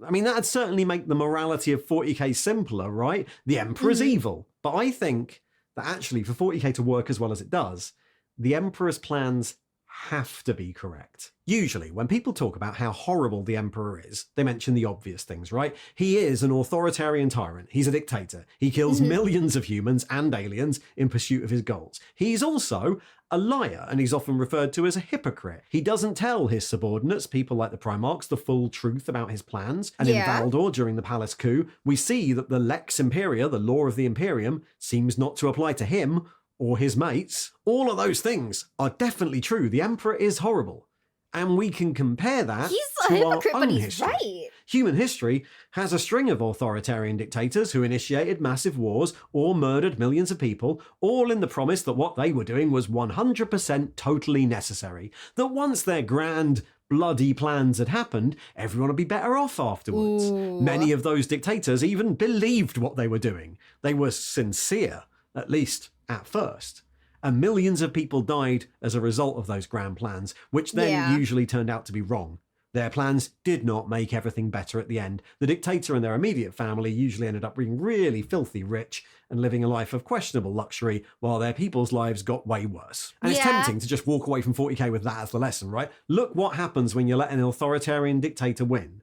I mean, that'd certainly make the morality of 40k simpler, right? The Emperor's evil. But I think that actually, for 40k to work as well as it does, the Emperor's plans have to be correct. Usually, when people talk about how horrible the Emperor is, they mention the obvious things, right? He is an authoritarian tyrant. He's a dictator. He kills millions of humans and aliens in pursuit of his goals. He's also a liar, and he's often referred to as a hypocrite. He doesn't tell his subordinates, people like the Primarchs, the full truth about his plans. And in Valdor, during the Palace coup, we see that the Lex Imperia, the law of the Imperium, seems not to apply to him or his mates. All of those things are definitely true. The Emperor is horrible. And we can compare that He's a to our hypocrite, own but he's history. right. Human history has a string of authoritarian dictators who initiated massive wars or murdered millions of people, all in the promise that what they were doing was 100% totally necessary. That once their grand, bloody plans had happened, everyone would be better off afterwards. Ooh. Many of those dictators even believed what they were doing. They were sincere, at least at first. And millions of people died as a result of those grand plans, which then usually turned out to be wrong. Their plans did not make everything better at the end. The dictator and their immediate family usually ended up being really filthy rich and living a life of questionable luxury, while their people's lives got way worse. And it's tempting to just walk away from 40k with that as the lesson, right? Look what happens when you let an authoritarian dictator win.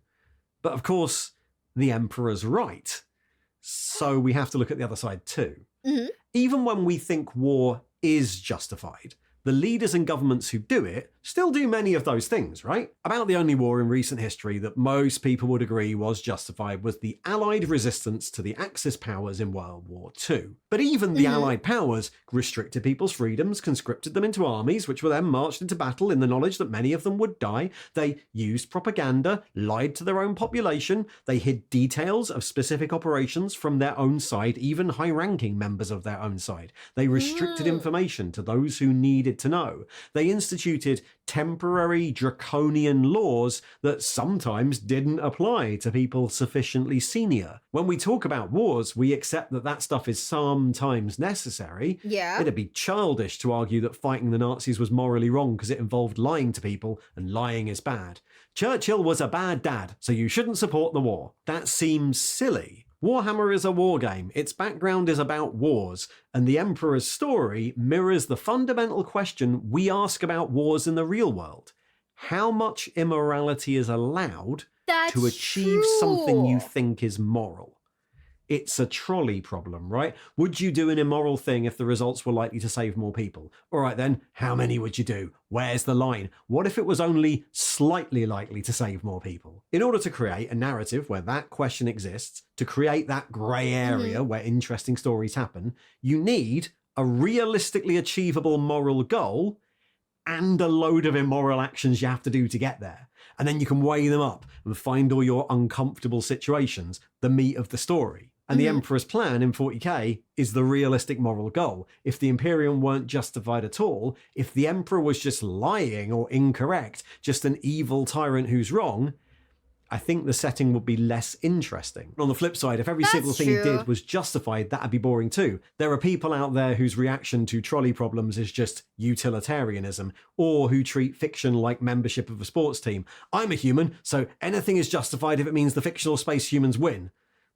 But of course, the Emperor's right. So we have to look at the other side too. Even when we think war is justified, the leaders and governments who do it still do many of those things, right? About the only war in recent history that most people would agree was justified was the Allied resistance to the Axis powers in World War II. But even the Allied powers restricted people's freedoms, conscripted them into armies, which were then marched into battle in the knowledge that many of them would die. They used propaganda, lied to their own population, they hid details of specific operations from their own side, even high-ranking members of their own side. They restricted information to those who needed to know. They instituted temporary draconian laws that sometimes didn't apply to people sufficiently senior. When we talk about wars, we accept that that stuff is sometimes necessary. It'd be childish to argue that fighting the Nazis was morally wrong because it involved lying to people, and lying is bad. Churchill was a bad dad, so you shouldn't support the war. That seems silly. Warhammer is a war game. Its background is about wars, and the Emperor's story mirrors the fundamental question we ask about wars in the real world. How much immorality is allowed to achieve something you think is moral? It's a trolley problem, right? Would you do an immoral thing if the results were likely to save more people? All right then, how many would you do? Where's the line? What if it was only slightly likely to save more people? In order to create a narrative where that question exists, to create that grey area where interesting stories happen, you need a realistically achievable moral goal and a load of immoral actions you have to do to get there. And then you can weigh them up and find all your uncomfortable situations, the meat of the story. And the Emperor's plan in 40k is the realistic moral goal. If the Imperium weren't justified at all, if the Emperor was just lying or incorrect, just an evil tyrant who's wrong, I think the setting would be less interesting. On the flip side, if every single thing he did was justified, that'd be boring too. There are people out there whose reaction to trolley problems is just utilitarianism, or who treat fiction like membership of a sports team. I'm a human, so anything is justified if it means the fictional space humans win.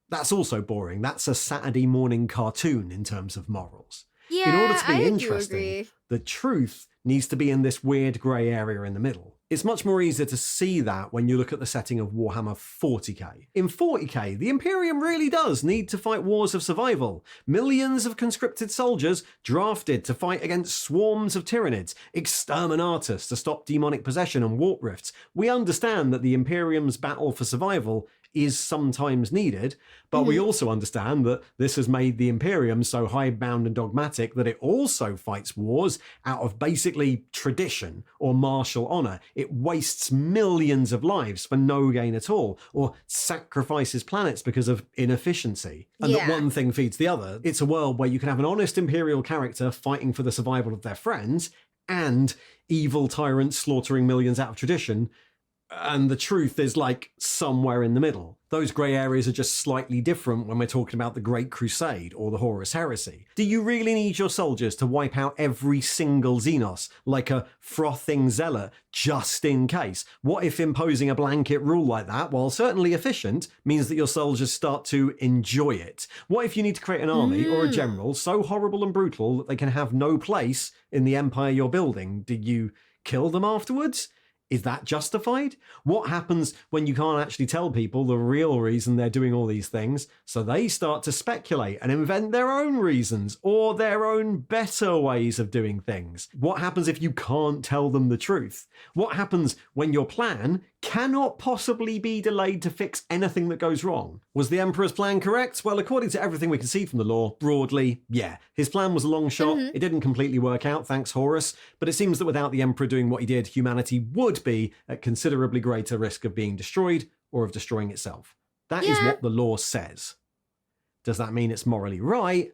That's also boring. That's a Saturday morning cartoon in terms of morals. In order to be interesting, the truth needs to be in this weird grey area in the middle. It's much more easier to see that when you look at the setting of Warhammer 40k. In 40k, the Imperium really does need to fight wars of survival. Millions of conscripted soldiers drafted to fight against swarms of Tyranids, exterminatus to stop demonic possession and warp rifts. We understand that the Imperium's battle for survival is sometimes needed, but we also understand that this has made the Imperium so hidebound and dogmatic that it also fights wars out of basically tradition or martial honor. It wastes millions of lives for no gain at all, or sacrifices planets because of inefficiency. And that one thing feeds the other. It's a world where you can have an honest Imperial character fighting for the survival of their friends, and evil tyrants slaughtering millions out of tradition, and the truth is like somewhere in the middle. Those grey areas are just slightly different when we're talking about the Great Crusade or the Horus Heresy. Do you really need your soldiers to wipe out every single Xenos like a frothing zealot just in case? What if imposing a blanket rule like that, while certainly efficient, means that your soldiers start to enjoy it? What if you need to create an army or a general so horrible and brutal that they can have no place in the empire you're building? Do you kill them afterwards? Is that justified? What happens when you can't actually tell people the real reason they're doing all these things, so they start to speculate and invent their own reasons or their own better ways of doing things? What happens if you can't tell them the truth? What happens when your plan cannot possibly be delayed to fix anything that goes wrong? Was the Emperor's plan correct? Well, according to everything we can see from the lore, broadly, yeah. His plan was a long shot. It didn't completely work out, thanks Horus, but it seems that without the Emperor doing what he did, humanity would be at considerably greater risk of being destroyed or of destroying itself. That is what the lore says. Does that mean it's morally right?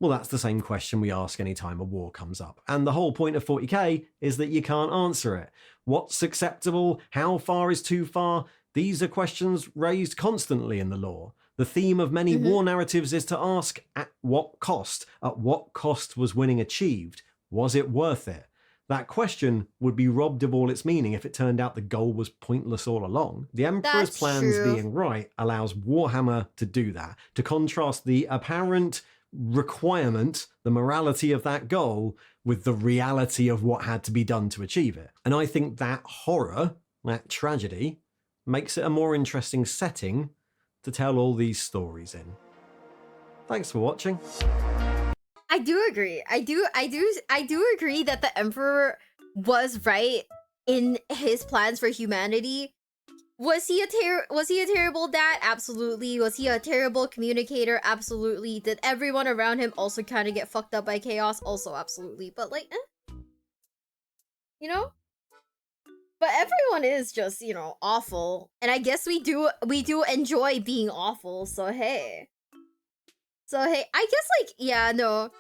Well, that's the same question we ask any time a war comes up. And the whole point of 40k is that you can't answer it. What's acceptable? How far is too far? These are questions raised constantly in the lore. The theme of many war narratives is to ask, at what cost? At what cost was winning achieved? Was it worth it? That question would be robbed of all its meaning if it turned out the goal was pointless all along. The Emperor's plans being right allows Warhammer to do that, to contrast the apparent requirement, the morality of that goal, with the reality of what had to be done to achieve it. And I think that horror, that tragedy, makes it a more interesting setting to tell all these stories in. Thanks for watching. I do agree. I do agree that the Emperor was right in his plans for humanity. Was he a terrible dad? Absolutely. Was he a terrible communicator? Absolutely. Did everyone around him also kind of get fucked up by chaos? Also absolutely. But like, you know? But everyone is just, you know, awful. And I guess we do enjoy being awful, so hey. I guess like, yeah, no.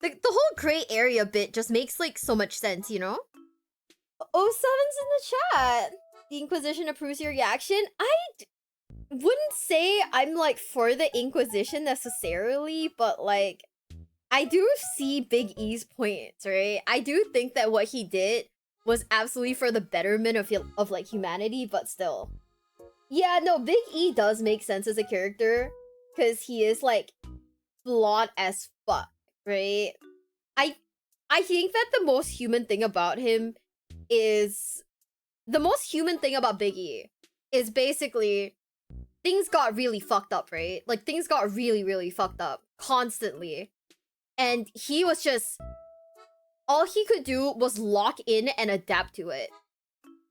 The whole gray area bit just makes like so much sense, you know? 07's in the chat. The Inquisition approves your reaction. I wouldn't say I'm like for the Inquisition necessarily, but like I do see Big E's points, right? I do think that what he did was absolutely for the betterment of like humanity, but still. Yeah, no, Big E does make sense as a character because he is like flawed as fuck, right? I think that the most human thing about him is the most human thing about Big E is basically things got really fucked up, right? Like things got really, really fucked up constantly. And he was just all he could do was lock in and adapt to it.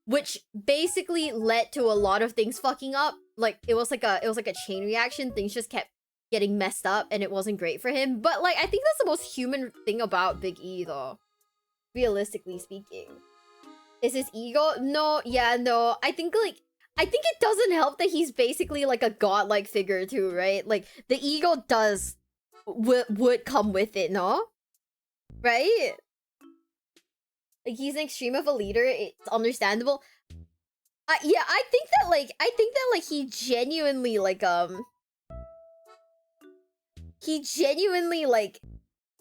Which basically led to a lot of things fucking up. Like it was like a chain reaction. Things just kept getting messed up and it wasn't great for him. But like I think that's the most human thing about Big E though. Realistically speaking. Is his ego? No, yeah, no. I think it doesn't help that he's basically like a godlike figure too, right? Like the ego would come with it, no? Right? Like he's an extreme of a leader. It's understandable. Yeah, I think that he genuinely like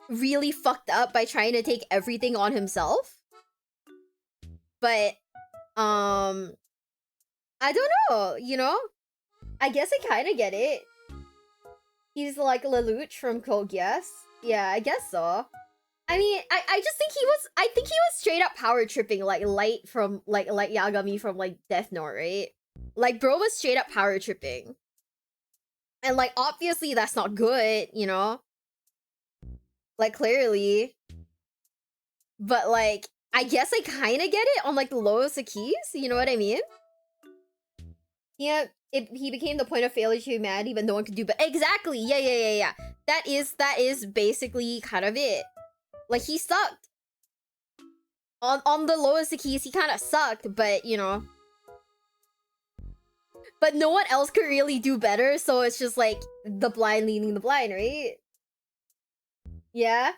really fucked up by trying to take everything on himself. But I don't know, you know? I guess I kind of get it. He's like Lelouch from Code Geass. Yeah, I guess so. I mean, I just think I think he was straight up power tripping like Light Yagami from like Death Note, right? Like bro was straight up power tripping. And like obviously that's not good, you know? Like clearly. But like I guess I kind of get it on like the lowest of keys, you know what I mean? Yeah, he became the point of failure to humanity, but no one could do but exactly. Yeah. That is basically kind of it. Like he sucked. On the lowest of keys, he kind of sucked, but you know. But no one else could really do better, so it's just like the blind leading the blind, right? Yeah.